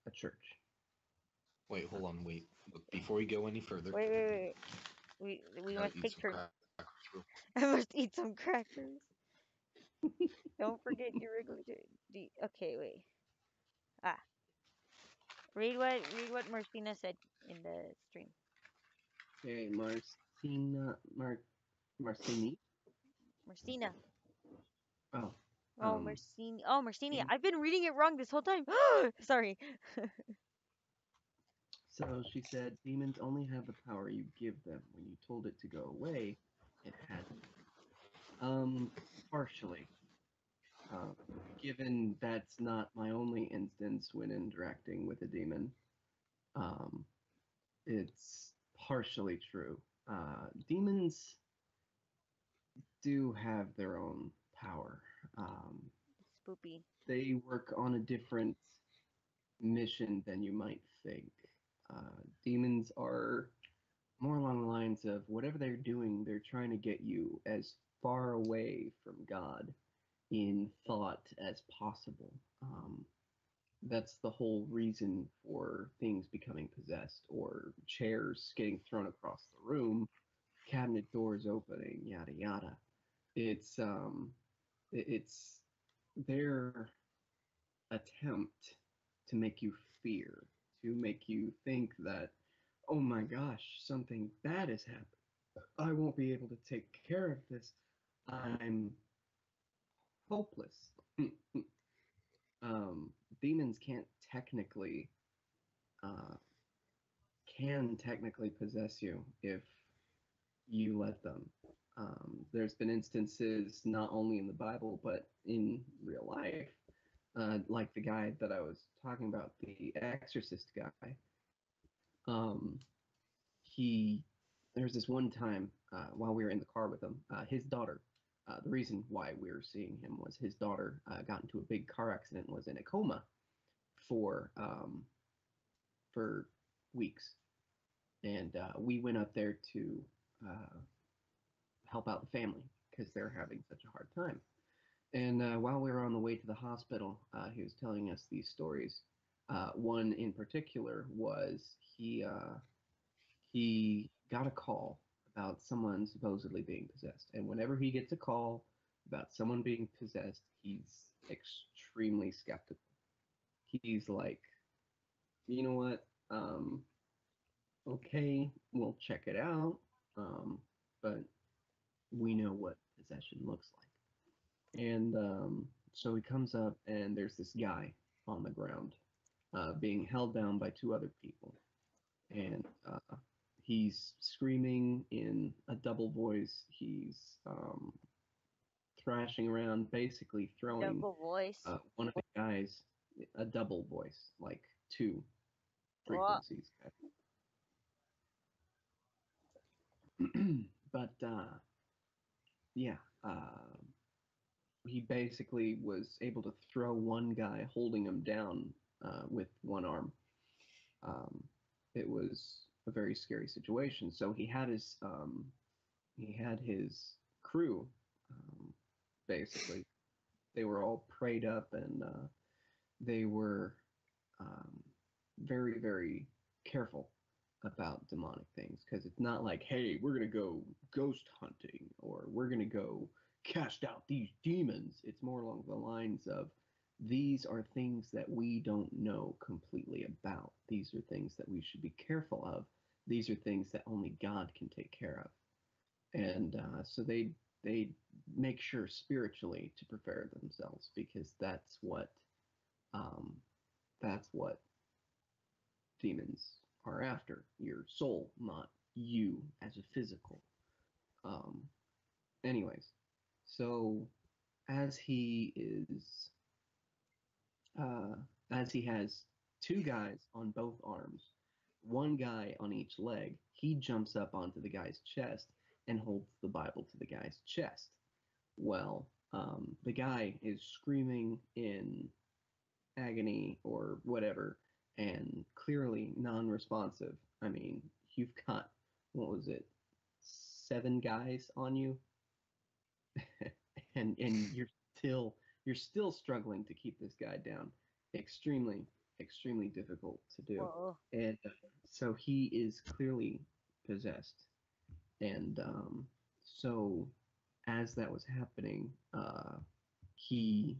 Speaker 4: a church.
Speaker 1: Wait, hold on, wait. Before we go any further,
Speaker 3: Wait. We
Speaker 1: I
Speaker 3: must
Speaker 1: gotta eat
Speaker 3: take
Speaker 1: some
Speaker 3: turns.
Speaker 1: crackers real quick.
Speaker 3: I must eat some crackers. Don't forget your regular. Okay, wait. Ah, read what Marcina said in the stream.
Speaker 4: Okay, Marcini.
Speaker 3: Marcina.
Speaker 4: Oh,
Speaker 3: Oh,
Speaker 4: um,
Speaker 3: Marcini. Oh, Marcini.
Speaker 4: yeah.
Speaker 3: I've been reading it wrong this whole time. Sorry.
Speaker 4: So she said, demons only have the power you give them. When you told it to go away, it had. Partially. Given that's not my only instance when interacting with a demon, um, it's partially true. Demons do have their own power.
Speaker 3: Spoopy.
Speaker 4: They work on a different mission than you might think. Demons are more along the lines of whatever they're doing, they're trying to get you as far away from God in thought as possible. That's the whole reason for things becoming possessed or chairs getting thrown across the room, cabinet doors opening, yada yada. It's their attempt to make you fear, to make you think that, oh my gosh, something bad has happened. I won't be able to take care of this. I'm hopeless. Demons can't technically uh, can technically possess you if you let them. There's been instances not only in the Bible but in real life, like the guy that I was talking about, the Exorcist guy. Um, he There's this one time while we were in the car with him, his daughter. The reason why we were seeing him was his daughter got into a big car accident and was in a coma for weeks, and we went up there to uh, help out the family because they're having such a hard time. And while we were on the way to the hospital, he was telling us these stories. One in particular was he got a call about someone supposedly being possessed, and whenever he gets a call about someone being possessed, he's extremely skeptical. He's like, you know what? Okay, we'll check it out, but we know what possession looks like. And so he comes up, and there's this guy on the ground being held down by two other people. And he's screaming in a double voice. He's thrashing around, basically throwing
Speaker 3: Double voice.
Speaker 4: one of the guys a double voice, like two
Speaker 3: What?
Speaker 4: frequencies. But yeah, he basically was able to throw one guy, holding him down with one arm. Um, it was a very scary situation. So he had his crew, basically. They were all prayed up, and they were um, very, very careful about demonic things, because it's not like, hey, we're going to go ghost hunting or we're going to go cast out these demons. It's more along the lines of, these are things that we don't know completely about. These are things that we should be careful of. These are things that only God can take care of. And so they make sure spiritually to prepare themselves, because um, that's what demons are after, your soul, not you as a physical. Um, anyways, so as he is, as he has two guys on both arms, one guy on each leg, he jumps up onto the guy's chest and holds the Bible to the guy's chest. Well, the guy is screaming in agony or whatever, and clearly non-responsive. I mean, you've got, what was it, 7 guys on you, and you're still struggling to keep this guy down. Extremely difficult to do.
Speaker 3: Whoa.
Speaker 4: And so he is clearly possessed. And so as that was happening, he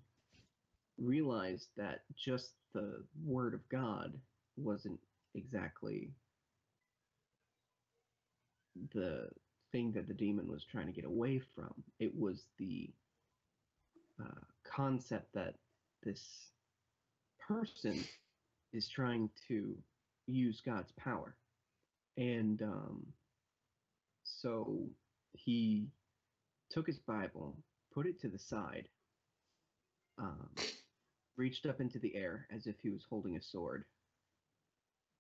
Speaker 4: realized that just the word of God wasn't exactly the thing that the demon was trying to get away from. It was the concept that this person is trying to use God's power. And so he took his Bible, put it to the side, reached up into the air as if he was holding a sword,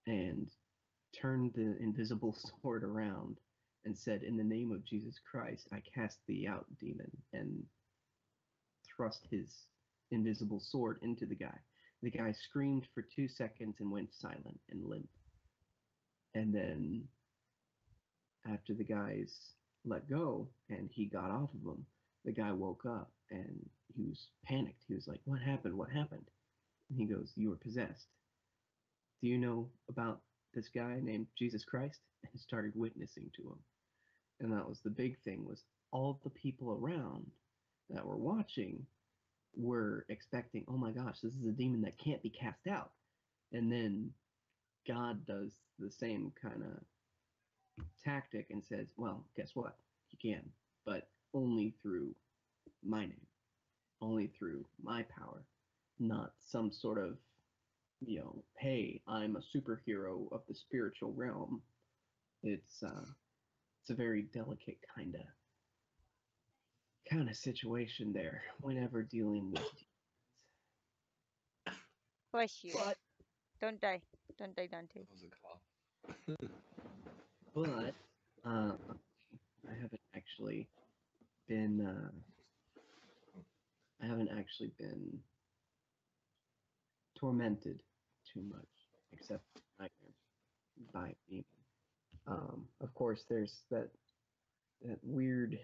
Speaker 4: and turned the invisible sword around and said, "In the name of Jesus Christ, I cast thee out, demon," and thrust his invisible sword into the guy. The guy screamed for 2 seconds and went silent and limp. And then after the guys let go and he got off of them, the guy woke up and he was panicked. He was like, "What happened? What happened?" And he goes, "You were possessed. Do you know about this guy named Jesus Christ?" And started witnessing to him. And that was the big thing, was all the people around that were watching were expecting, oh my gosh, this is a demon that can't be cast out. And then God does the same kind of tactic and says, well, guess what? You can, but only through my name, only through my power, not some sort of hey, I'm a superhero of the spiritual realm. It's a very delicate kind of situation there whenever dealing with.
Speaker 3: Bless you.
Speaker 4: But
Speaker 3: Don't die. Don't die, Dante.
Speaker 1: That was a cough.
Speaker 4: but I haven't actually been tormented too much, except nightmares by a demon. Of course, there's that weird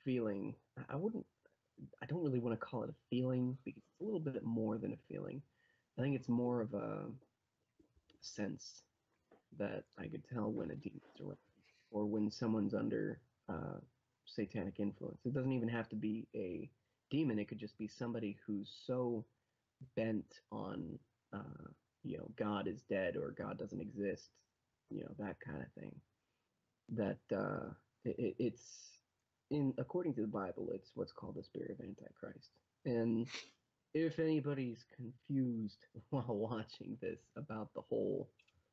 Speaker 4: feeling. I don't really want to call it a feeling because it's a little bit more than a feeling. I think it's more of a sense that I could tell when a demon's around or when someone's under satanic influence. It doesn't even have to be a demon. It could just be somebody who's so bent on, God is dead or God doesn't exist, that kind of thing. That it's according to the Bible, it's what's called the spirit of Antichrist. And if anybody's confused while watching this about the whole,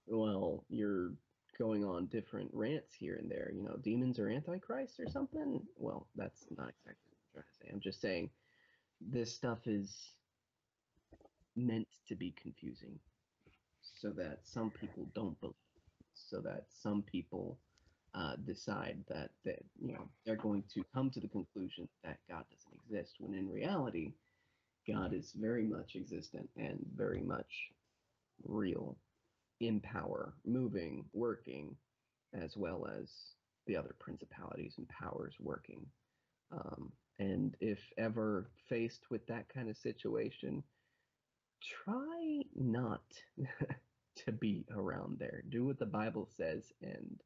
Speaker 4: well, you're going on different rants here and there, demons are Antichrist or something, well, that's not exactly what I'm trying to say. I'm just saying this stuff is meant to be confusing so that some people don't believe, so that some people decide that they're going to come to the conclusion that God doesn't exist, when in reality, God is very much existent and very much real, in power, moving, working, as well as the other principalities and powers working. And if ever faced with that kind of situation, try not to be around there. Do what the Bible says and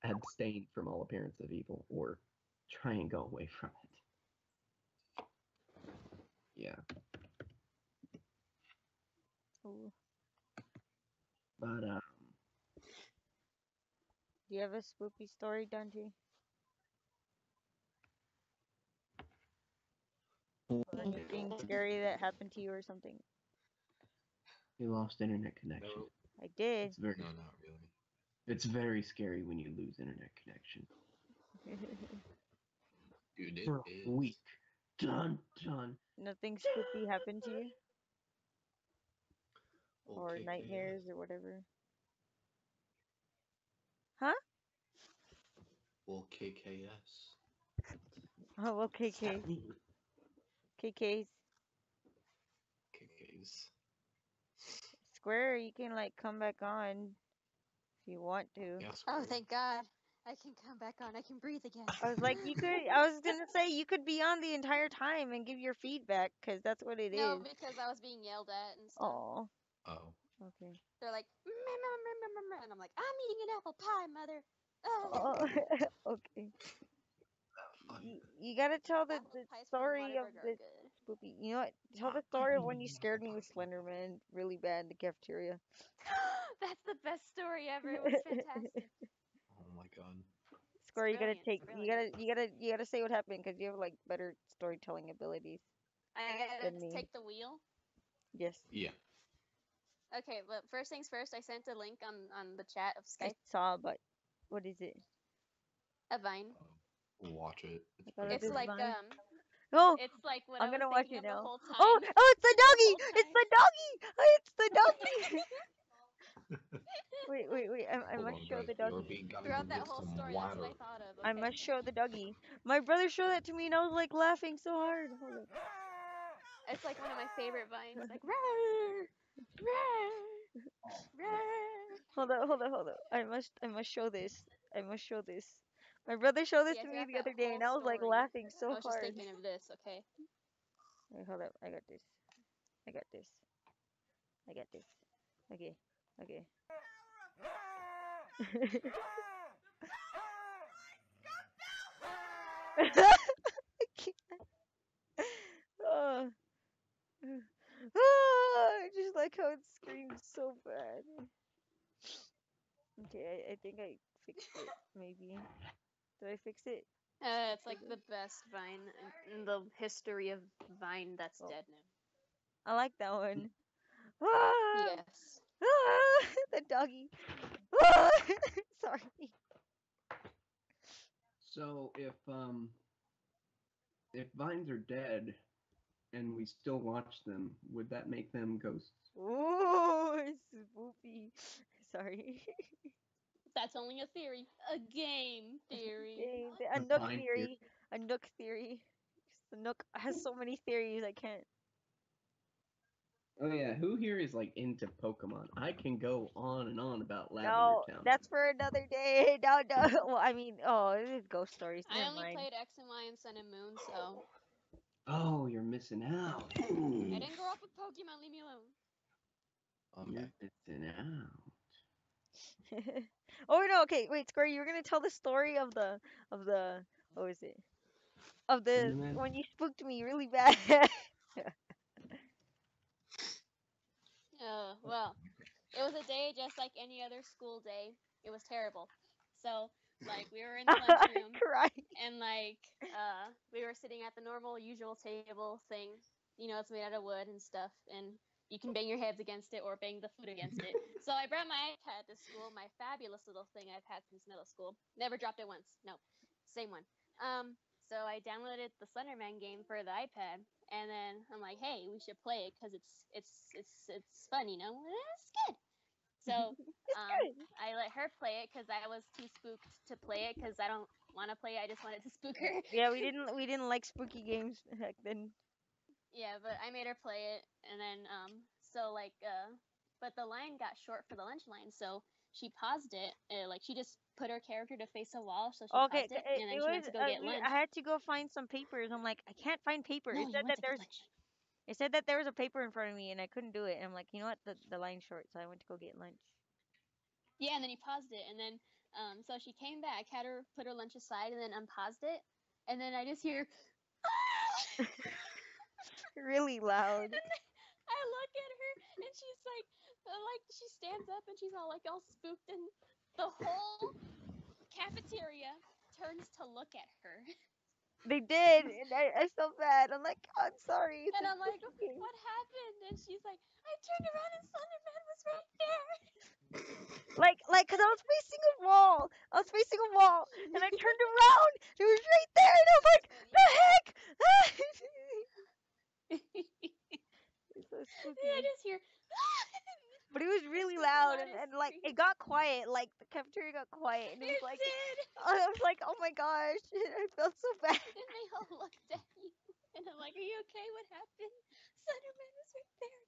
Speaker 4: abstain from all appearance of evil, or try and go away from it. Yeah.
Speaker 3: Ooh.
Speaker 4: But
Speaker 3: Do you have a spoopy story, Dante? Or anything scary that happened to you or something?
Speaker 4: you lost internet connection.
Speaker 1: No,
Speaker 3: I did.
Speaker 4: It's very
Speaker 1: no, not really.
Speaker 4: it's very scary when you lose internet connection.
Speaker 1: Dude, it
Speaker 4: For a
Speaker 1: is.
Speaker 4: week. Dun dun.
Speaker 3: Nothing spoopy happened to you?
Speaker 1: Well,
Speaker 3: Or
Speaker 1: KKS.
Speaker 3: nightmares or whatever? Huh?
Speaker 1: Well, KKS.
Speaker 3: Oh, well, KK. KK's
Speaker 1: KKs.
Speaker 3: Square, you can like come back on if you want to.
Speaker 1: Yeah,
Speaker 2: Oh,
Speaker 1: square.
Speaker 2: thank God. I can come back on. I can breathe again.
Speaker 3: I was like, I was gonna say you could be on the entire time and give your feedback, because that's what it
Speaker 2: No,
Speaker 3: is.
Speaker 2: because I was being yelled at and stuff.
Speaker 3: Oh,
Speaker 1: Oh.
Speaker 3: okay.
Speaker 2: They're like, and I'm like, I'm eating an apple pie, mother.
Speaker 3: Oh, okay. You gotta tell the
Speaker 2: Apple pies from
Speaker 3: story of
Speaker 2: Whataburger
Speaker 3: the
Speaker 2: are good.
Speaker 3: spoopy. You know what? Tell the story of when you scared me with Slenderman really bad in the cafeteria.
Speaker 2: That's the best story ever. It was fantastic.
Speaker 1: Oh my god.
Speaker 3: Square, you gotta
Speaker 2: brilliant.
Speaker 3: take,
Speaker 2: It's brilliant.
Speaker 3: you gotta say what happened, because you have like better storytelling abilities
Speaker 2: I gotta
Speaker 3: than me.
Speaker 2: take the wheel.
Speaker 3: Yes,
Speaker 1: Yeah.
Speaker 2: Okay, but first things first, I sent a link on the chat of
Speaker 3: I
Speaker 2: Skype.
Speaker 3: saw, but what is it?
Speaker 2: A Vine.
Speaker 1: Watch it. It's
Speaker 3: I thought
Speaker 1: pretty
Speaker 3: it
Speaker 2: It's
Speaker 3: was
Speaker 1: good.
Speaker 2: like
Speaker 3: Vine. Oh,
Speaker 2: it's like what
Speaker 3: I'm
Speaker 2: I was
Speaker 3: gonna watch
Speaker 2: thinking
Speaker 3: it
Speaker 2: of the
Speaker 3: now.
Speaker 2: whole time.
Speaker 3: Oh, it's the
Speaker 2: The
Speaker 3: doggy!
Speaker 2: whole
Speaker 3: It's
Speaker 2: time.
Speaker 3: the doggy! It's the doggy! Wait. I
Speaker 1: Hold
Speaker 3: must
Speaker 1: on,
Speaker 3: show
Speaker 1: guys.
Speaker 3: the
Speaker 1: You're
Speaker 3: doggy.
Speaker 1: being gotta go
Speaker 2: Throughout that
Speaker 1: get
Speaker 2: whole
Speaker 1: some
Speaker 2: story, that's what
Speaker 1: water.
Speaker 2: I thought of.
Speaker 3: I
Speaker 2: Okay.
Speaker 3: must show the doggy. My brother showed that to me, and I was like laughing so hard. Hold up.
Speaker 2: It's like one of my favorite vines. Like, roar, roar, roar.
Speaker 3: Hold up. I must show this. I must show this. My brother showed this
Speaker 2: Yeah,
Speaker 3: to me
Speaker 2: throughout
Speaker 3: the
Speaker 2: that
Speaker 3: other day,
Speaker 2: whole
Speaker 3: and I was like
Speaker 2: story,
Speaker 3: laughing
Speaker 2: I
Speaker 3: so
Speaker 2: was just
Speaker 3: hard.
Speaker 2: thinking of this. Okay.
Speaker 3: Wait, hold up. I got this. I got this. I got this. Okay. Okay. I can't. Oh. I just like how it screams so bad. Okay, I think I fixed it. Maybe. Did I fix it?
Speaker 2: It's like the best vine in the history of Vine that's
Speaker 3: Oh.
Speaker 2: dead now.
Speaker 3: I like that one. Ah,
Speaker 2: Yes.
Speaker 3: ah, the doggy. Ah, sorry.
Speaker 4: So if vines are dead and we still watch them, would that make them ghosts?
Speaker 3: Ooh, Spoopy. Sorry.
Speaker 2: That's only a theory. A game theory.
Speaker 3: A
Speaker 4: A
Speaker 3: Nook
Speaker 4: vine
Speaker 3: theory. A Nook theory. The Nook has so many theories I can't.
Speaker 4: Oh yeah, who here is like into Pokemon? I can go on and on about Lavender
Speaker 3: No,
Speaker 4: Town.
Speaker 3: that's for another day. No, no. Well, I mean, oh, this is ghost stories.
Speaker 2: I
Speaker 3: Never
Speaker 2: only
Speaker 3: mind.
Speaker 2: played X and Y and Sun and Moon, so
Speaker 4: Oh, you're missing out.
Speaker 2: I didn't grow up with Pokemon. Leave me alone.
Speaker 1: I'm
Speaker 4: You're
Speaker 1: back.
Speaker 4: missing out.
Speaker 3: Oh no, okay, wait, Square, you were gonna tell the story of the what was it? Of the
Speaker 4: Slenderman?
Speaker 3: when you spooked me really bad.
Speaker 2: Well, it was a day just like any other school day. It was terrible. So, like, we were in the lunchroom,
Speaker 3: Crying.
Speaker 2: and like, we were sitting at the normal, usual table thing. You know, it's made out of wood and stuff, and you can bang your heads against it or bang the foot against it. So I brought my iPad to school, my fabulous little thing I've had since middle school. Never dropped it once. No, same one. So I downloaded the Slenderman game for the iPad, and then I'm like, hey, we should play it because it's fun, you know. It's good. So I let her play it because I was too spooked to play it because I don't want to play it. I just wanted to spook her.
Speaker 3: Yeah, we didn't like spooky games back then.
Speaker 2: Yeah, but I made her play it, and then but the line got short for the lunch line, so she paused it. Like she just put her character to face a wall, so she
Speaker 3: Okay,
Speaker 2: paused it, and then
Speaker 3: it
Speaker 2: she went
Speaker 3: was
Speaker 2: to go get lunch.
Speaker 3: I had to go find some papers. I'm like, I can't find paper.
Speaker 2: No, you went to get lunch.
Speaker 3: It said that there was a paper in front of me and I couldn't do it. And I'm like, you know what? The line's short, so I went to go get lunch.
Speaker 2: Yeah, and then he paused it, and then so she came back, had her put her lunch aside, and then unpaused it, and then I just hear.
Speaker 3: Really loud.
Speaker 2: And I look at her, and she's like she stands up, and she's all spooked, and the whole cafeteria turns to look at her.
Speaker 3: They did, and I felt bad. I'm like, I'm sorry. It's
Speaker 2: And
Speaker 3: a
Speaker 2: I'm like,
Speaker 3: spooky game.
Speaker 2: what happened? And she's like, I turned around and Slenderman was right there.
Speaker 3: Cause I was facing a wall. I was facing a wall, and I turned around. It was right there, and I'm like, the heck? It's so
Speaker 2: And I
Speaker 3: spooky.
Speaker 2: just hear.
Speaker 3: But it was really
Speaker 2: the
Speaker 3: loud,
Speaker 2: loudest
Speaker 3: and like
Speaker 2: scream.
Speaker 3: it got quiet. Like the cafeteria got quiet, and it was
Speaker 2: It
Speaker 3: like,
Speaker 2: did.
Speaker 3: I was like, oh my gosh, I felt so bad.
Speaker 2: And they all looked at you. And I'm like, are you okay? What happened? Slenderman was right there.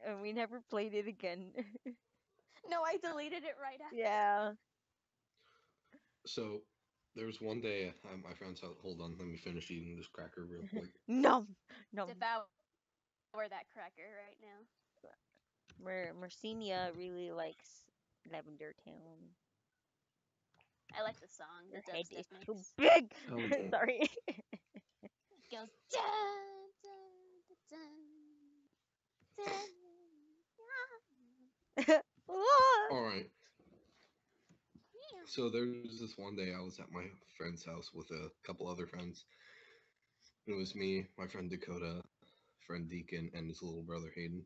Speaker 3: And we never played it again.
Speaker 2: No, I deleted it right after.
Speaker 3: Yeah.
Speaker 1: So there was one day at my friend's house. Hold on, let me finish eating this cracker real quick.
Speaker 3: No.
Speaker 2: Devour that cracker right now.
Speaker 3: Mercinia really likes Lavender Town.
Speaker 2: I like the song. The
Speaker 3: Your head
Speaker 2: dubstep
Speaker 3: is
Speaker 2: mix.
Speaker 3: too big.
Speaker 4: Oh, yeah.
Speaker 3: Sorry.
Speaker 2: It goes dun dun dun dun.
Speaker 1: All right. So there was this one day I was at my friend's house with a couple other friends. It was me, my friend Dakota, friend Deacon, and his little brother Hayden.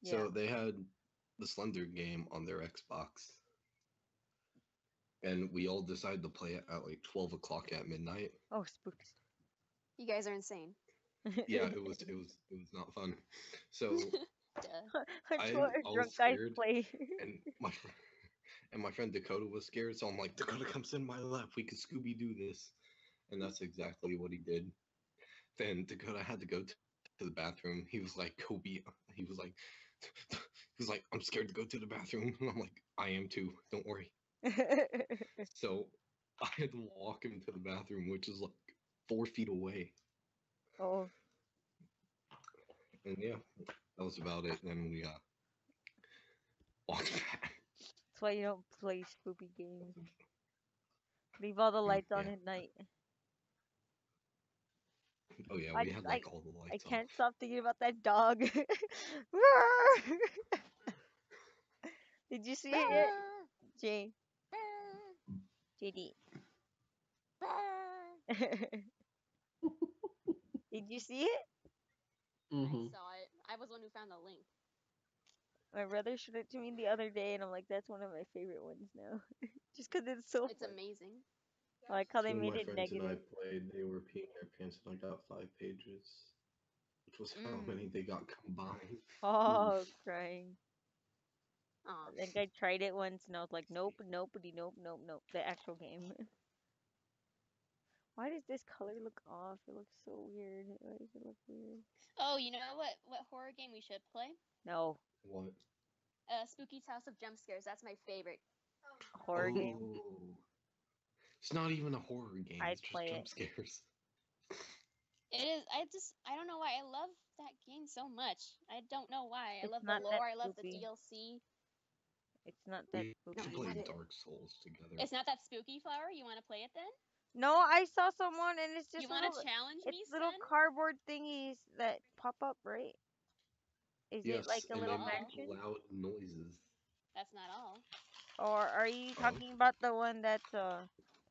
Speaker 3: Yeah.
Speaker 1: So they had the Slender game on their Xbox. And we all decided to play it at like 12 o'clock at midnight.
Speaker 3: Oh, spooks.
Speaker 2: You guys are insane.
Speaker 1: Yeah, it was not fun. So
Speaker 3: That's
Speaker 1: I
Speaker 3: what
Speaker 1: was
Speaker 3: drunk guys
Speaker 1: scared.
Speaker 3: play.
Speaker 1: And my friend Dakota was scared, so I'm like, Dakota, come sit in my lap. We could Scooby Doo this. And that's exactly what he did. Then Dakota had to go to the bathroom. He was like, Kobe. He was like, I'm scared to go to the bathroom. And I'm like, I am too. Don't worry. So I had to walk him to the bathroom, which is like 4 feet away.
Speaker 3: Oh.
Speaker 1: And yeah, that was about it. Then we walked back.
Speaker 3: That's why you don't play spooky games. Leave all the lights on
Speaker 1: Yeah.
Speaker 3: at night.
Speaker 1: Oh yeah,
Speaker 3: I
Speaker 1: we
Speaker 3: just-
Speaker 1: had like all the
Speaker 3: I
Speaker 1: lights
Speaker 3: can't
Speaker 1: off.
Speaker 3: stop thinking about that dog. Did you see it, Jay? JD. Did you see it?
Speaker 4: Mm-hmm.
Speaker 2: I saw it. I was the one who found the link.
Speaker 3: My brother showed it to me the other day, and I'm like, that's one of my favorite ones now. Just 'cause it's so
Speaker 2: It's
Speaker 3: fun.
Speaker 2: amazing.
Speaker 3: I like how they
Speaker 1: Two of
Speaker 3: made
Speaker 1: my
Speaker 3: it
Speaker 1: friends and I
Speaker 3: negative.
Speaker 1: played. They were peeing their pants, and I got 5 pages, which was how
Speaker 2: Mm.
Speaker 1: many they got combined.
Speaker 3: Oh, crying.
Speaker 2: Aw.
Speaker 3: I think I tried it once, and I was like, nope, nopey, nope, nope, nope. The actual game. Why does this color look off? It looks so weird. Why does it look weird?
Speaker 2: Oh, you know what horror game we should play?
Speaker 3: No.
Speaker 1: What?
Speaker 2: Spooky's House of Jump Scares. That's my favorite.
Speaker 3: Horror game.
Speaker 1: Oh. It's not even a horror game.
Speaker 3: I'd
Speaker 1: It's just
Speaker 3: play
Speaker 1: jump
Speaker 3: it.
Speaker 2: It
Speaker 1: scares.
Speaker 2: is. I don't know why I love that game so much. I don't know why. I
Speaker 3: It's
Speaker 2: love the
Speaker 3: not that
Speaker 2: lore. I love the
Speaker 3: spooky.
Speaker 2: DLC.
Speaker 3: It's not that
Speaker 1: We
Speaker 3: spooky.
Speaker 1: should
Speaker 2: No,
Speaker 1: play
Speaker 2: what?
Speaker 1: Dark Souls together.
Speaker 2: It's not that spooky, Flower. You want to play it then?
Speaker 3: No, I saw someone, and it's just
Speaker 2: You want
Speaker 3: little.
Speaker 2: to challenge
Speaker 3: It's
Speaker 2: me,
Speaker 3: little
Speaker 2: son?
Speaker 3: cardboard thingies that pop up, right? Is it like
Speaker 1: Yes,
Speaker 3: a
Speaker 1: and
Speaker 3: little
Speaker 1: they make
Speaker 3: mansion?
Speaker 1: loud noises.
Speaker 2: That's not all.
Speaker 3: Or are you
Speaker 1: Oh.
Speaker 3: talking about the one that's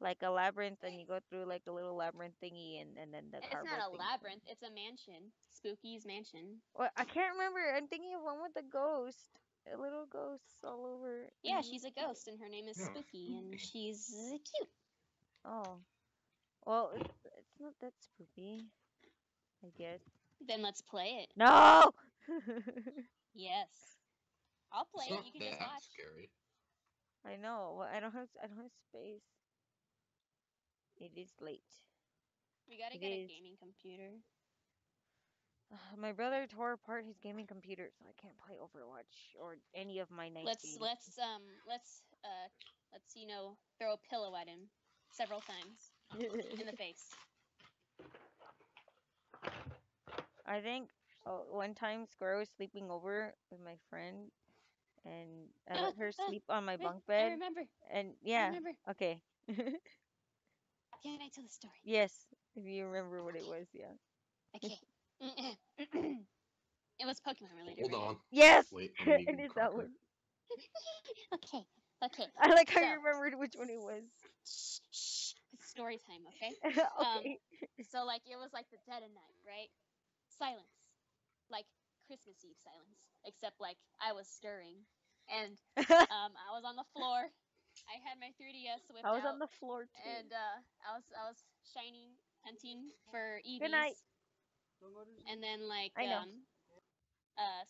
Speaker 3: like a labyrinth and you go through like a little labyrinth thingy and then the
Speaker 2: It's
Speaker 3: cardboard
Speaker 2: not a
Speaker 3: thing?
Speaker 2: labyrinth. It's a mansion. Spooky's mansion.
Speaker 3: Well, I can't remember. I'm thinking of one with the ghost. A little ghost all over.
Speaker 2: Yeah, she's a ghost, and her name is
Speaker 1: Yeah.
Speaker 2: Spooky, and she's cute.
Speaker 3: Oh. Well, it's not that spooky, I guess.
Speaker 2: Then let's play it.
Speaker 3: No!
Speaker 2: Yes. I'll play
Speaker 1: It's
Speaker 2: it.
Speaker 1: not
Speaker 2: You can just
Speaker 1: that
Speaker 2: watch.
Speaker 1: scary.
Speaker 3: I know. Well, I don't have space. It is late.
Speaker 2: We gotta
Speaker 3: It
Speaker 2: get a
Speaker 3: is.
Speaker 2: gaming computer.
Speaker 3: My brother tore apart his gaming computer, so I can't play Overwatch or any of my nice games.
Speaker 2: Let's throw a pillow at him several times in the face.
Speaker 3: I think one time Square was sleeping over with my friend, and I let her sleep on my bunk
Speaker 2: I
Speaker 3: bed.
Speaker 2: remember.
Speaker 3: And
Speaker 2: I
Speaker 3: yeah,
Speaker 2: remember.
Speaker 3: okay.
Speaker 2: Can I tell the story?
Speaker 3: Yes, if you remember what it was, yeah.
Speaker 2: Okay. It was Pokemon related.
Speaker 1: Hold
Speaker 2: right?
Speaker 1: on.
Speaker 3: Yes,
Speaker 1: Wait, I'm
Speaker 3: it
Speaker 1: eating
Speaker 3: is that
Speaker 1: cracker.
Speaker 3: one.
Speaker 2: Okay. Okay.
Speaker 3: I like how
Speaker 2: So-
Speaker 3: you remembered which one it was.
Speaker 2: Shh. It's story time, okay?
Speaker 3: Okay.
Speaker 2: So like it was like the dead of night, right? Silence. Like Christmas Eve silence. Except like I was stirring. And I was on the floor. I had my 3DS whipped
Speaker 3: I was
Speaker 2: out.
Speaker 3: on the floor too.
Speaker 2: And I was shining hunting for EVs.
Speaker 3: Good night.
Speaker 2: And then like
Speaker 3: I know.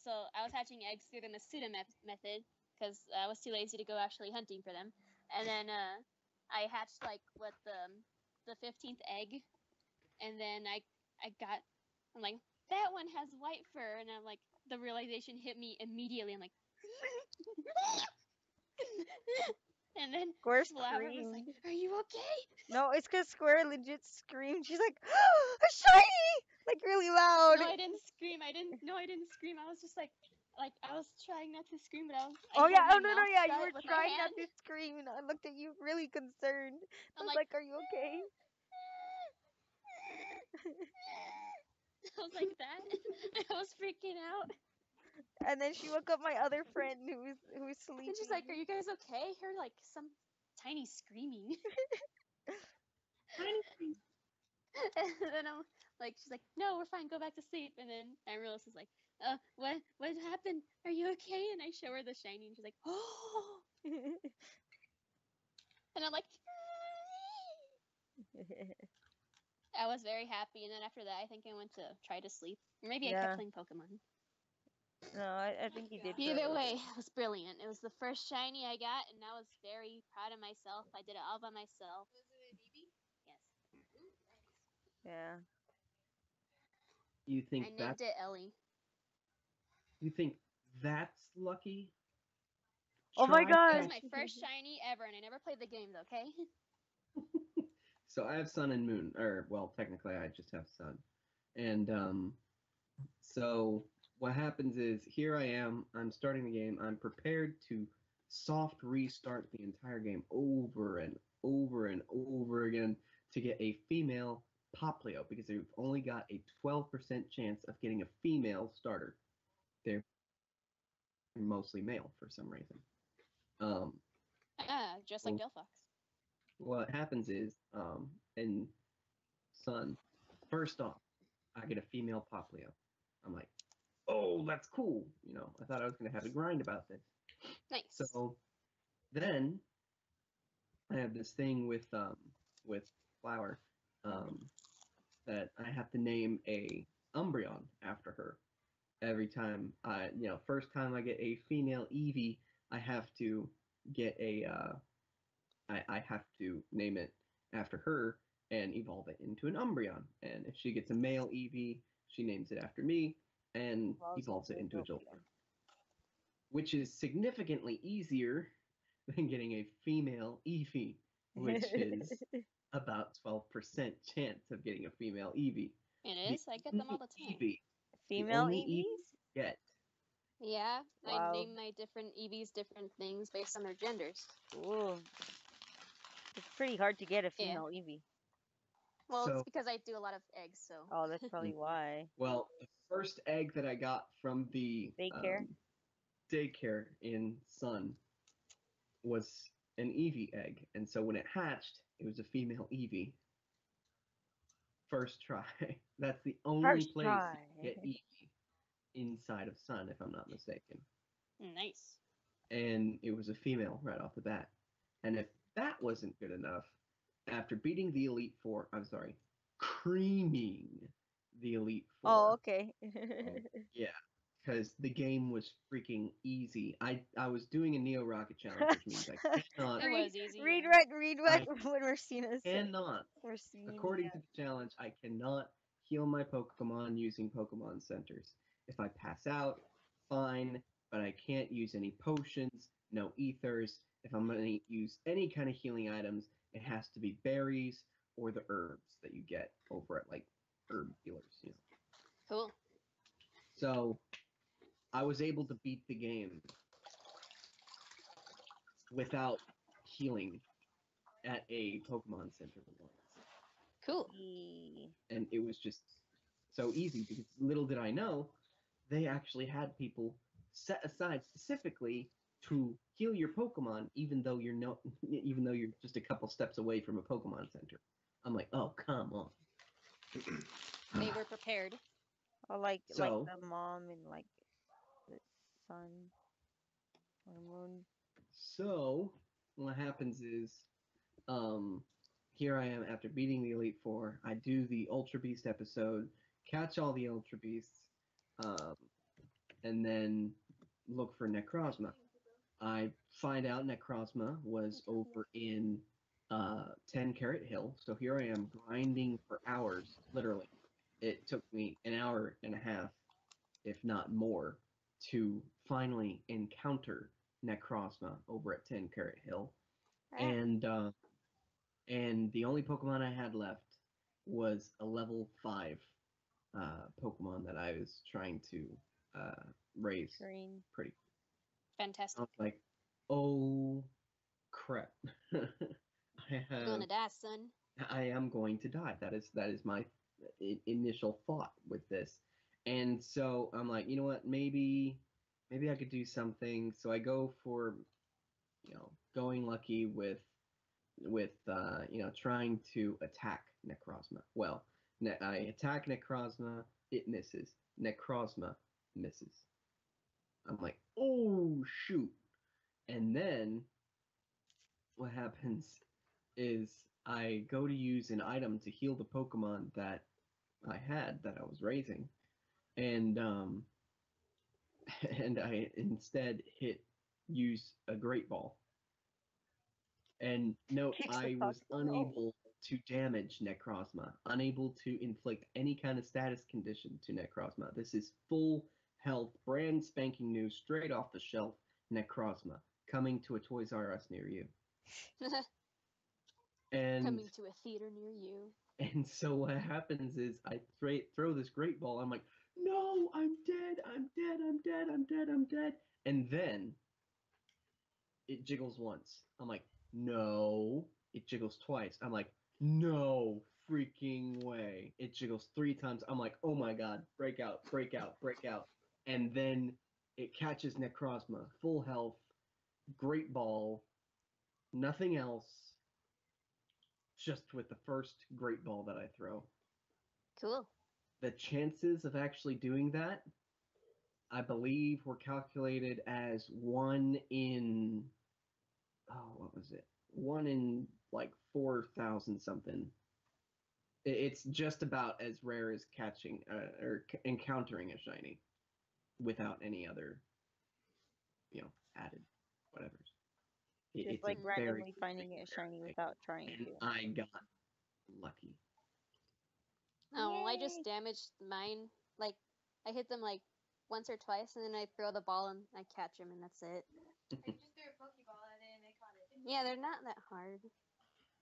Speaker 2: so I was hatching eggs through the Masuda method because I was too lazy to go actually hunting for them. And then I hatched like the 15th egg, and then I'm like, that one has white fur, and I'm like, the realization hit me immediately. I'm like, and then
Speaker 3: Square
Speaker 2: Flower was like,
Speaker 3: screamed.
Speaker 2: "Are you okay?"
Speaker 3: No, it's because Square legit screamed. She's like, a shiny! Like really loud.
Speaker 2: No, I didn't scream. I didn't scream. I was just like I was trying not to scream, but I
Speaker 3: Oh
Speaker 2: held
Speaker 3: yeah,
Speaker 2: my
Speaker 3: oh no,
Speaker 2: mouth
Speaker 3: yeah, you
Speaker 2: shut
Speaker 3: were
Speaker 2: with my
Speaker 3: trying not
Speaker 2: hand.
Speaker 3: to scream, and I looked at you really concerned. I
Speaker 2: I'm
Speaker 3: was like, are you okay?
Speaker 2: I was like that. I was freaking out.
Speaker 3: And then she woke up my other friend who was sleeping.
Speaker 2: And she's like, "Are you guys okay?" I heard like some tiny screaming. And then I'm like, she's like, "No, we're fine. Go back to sleep." And then Amarillo is like, what happened? Are you okay?" And I show her the shiny, and she's like, "Oh." And I'm like, I was very happy. And then after that, I think I went to try to sleep. Or maybe I
Speaker 3: Yeah.
Speaker 2: kept playing Pokemon.
Speaker 3: No, I think you did.
Speaker 2: Either way, it was brilliant. It was the first shiny I got, and I was very proud of myself. I did it all by myself.
Speaker 5: Was it an Eevee?
Speaker 2: Yes.
Speaker 5: Ooh, nice.
Speaker 3: Yeah.
Speaker 4: You think
Speaker 2: I named
Speaker 4: that's
Speaker 2: it Ellie.
Speaker 4: you think that's lucky?
Speaker 3: Oh my
Speaker 4: Try
Speaker 3: God.
Speaker 2: It was
Speaker 4: catch-
Speaker 2: my first shiny ever, and I never played the game, okay?
Speaker 4: So I have Sun and Moon, or well, technically I just have Sun, and so what happens is here I am, I'm starting the game, I'm prepared to soft restart the entire game over and over and over again to get a female Poplio because they've only got a 12% chance of getting a female starter. They're mostly male for some reason.
Speaker 2: Just like
Speaker 4: Oh.
Speaker 2: Delphox.
Speaker 4: What happens is, in Sun, first off, I get a female Poplio. I'm like, oh, that's cool. I thought I was gonna have to grind about this.
Speaker 2: Nice.
Speaker 4: So then I have this thing with Flower that I have to name a Umbreon after her. Every time first time I get a female Eevee, I have to get I have to name it after her and evolve it into an Umbreon. And if she gets a male Eevee, she names it after me and evolves it into a Jolteon. Which is significantly easier than getting a female Eevee, which is about 12% chance of getting a female Eevee.
Speaker 2: It is? I get them all the time.
Speaker 3: Female
Speaker 4: only
Speaker 3: EVs?
Speaker 4: Get.
Speaker 2: Yeah,
Speaker 3: Wow.
Speaker 2: I name my different EVs different things based on their genders.
Speaker 3: Ooh. It's pretty hard to get a female Eevee.
Speaker 2: Well,
Speaker 4: So-
Speaker 2: it's because I do a lot of eggs, so.
Speaker 3: Oh, that's probably why.
Speaker 4: Well, the first egg that I got from the
Speaker 3: Daycare?
Speaker 4: daycare in Sun was an Eevee egg, and so when it hatched, it was a female Eevee. First try. That's the only
Speaker 3: First
Speaker 4: place
Speaker 3: try.
Speaker 4: you get Eevee inside of Sun, if I'm not mistaken.
Speaker 2: Nice.
Speaker 4: And it was a female right off the bat. And if that wasn't good enough, after beating the Elite Four, I'm sorry, creaming the Elite Four.
Speaker 3: Oh, okay.
Speaker 4: Yeah, because the game was freaking easy. I was doing a Neo Rocket challenge, which means I cannot,
Speaker 2: It was easy.
Speaker 3: Read
Speaker 2: yeah.
Speaker 3: what Rosina said.
Speaker 4: cannot,
Speaker 3: Rosina.
Speaker 4: according to the challenge, I cannot heal my Pokemon using Pokemon Centers. If I pass out, fine, but I can't use any potions, no ethers. If I'm going to use any kind of healing items, it has to be berries or the herbs that you get over at like herb dealers.
Speaker 2: Cool.
Speaker 4: So I was able to beat the game without healing at a Pokemon Center once.
Speaker 2: Cool.
Speaker 4: And it was just so easy because little did I know, they actually had people set aside specifically to heal your Pokemon, even though you're just a couple steps away from a Pokemon Center. I'm like, oh, come on.
Speaker 2: They were prepared.
Speaker 3: Or like
Speaker 4: So-
Speaker 3: the mom and like the son or moon.
Speaker 4: So what happens is, here I am after beating the Elite Four. I do the Ultra Beast episode, catch all the Ultra Beasts, and then look for Necrozma. I find out Necrozma was over in 10 Carat Hill. So here I am grinding for hours, literally. It took me an hour and a half, if not more, to finally encounter Necrozma over at 10 Carat Hill. And the only Pokemon I had left was a level 5 Pokemon that I was trying to raise
Speaker 3: Green.
Speaker 4: pretty.
Speaker 2: Fantastic.
Speaker 4: I was like, oh crap.
Speaker 2: You're gonna die, son.
Speaker 4: I am going to die. That is my initial thought with this. And so I'm like, you know what? Maybe I could do something. So I go for, going lucky with trying to attack Necrozma. Well, I attack Necrozma, it misses. Necrozma misses. I'm like, oh shoot. And then what happens is I go to use an item to heal the Pokemon that I was raising, and and I instead use a Great Ball. And note,
Speaker 3: Kicks the
Speaker 4: I was
Speaker 3: Pokemon.
Speaker 4: unable to damage Necrozma, unable to inflict any kind of status condition to Necrozma. This is full health, brand spanking new, straight off the shelf Necrozma, coming to a Toys R Us near you. And
Speaker 2: Coming to a theater near you.
Speaker 4: And so what happens is I throw this Great Ball. I'm like, no, I'm dead. I'm dead. I'm dead. I'm dead. I'm dead. And then it jiggles once. I'm like, no. It jiggles twice. I'm like, no freaking way. It jiggles 3 times. I'm like, oh my god, break out, break out, break out. And then it catches Necrozma, full health, Great Ball, nothing else. Just with the first Great Ball that I throw.
Speaker 2: Cool.
Speaker 4: the chances of actually doing that, I believe, were calculated as 1 in, oh, what was it? 1 in like 4,000 something. It's just about as rare as catching or encountering a shiny without any other, added whatever.
Speaker 3: Just
Speaker 4: It's
Speaker 3: like
Speaker 4: a very
Speaker 3: randomly finding it shiny without trying
Speaker 4: and
Speaker 3: to.
Speaker 4: I got lucky.
Speaker 2: Oh, I
Speaker 3: Yay.
Speaker 2: just damaged mine. Like, I hit them like once or twice, and then I throw the ball and I catch them, and that's it.
Speaker 5: I just threw a Pokeball at it and they caught it.
Speaker 2: Yeah, they're not that hard.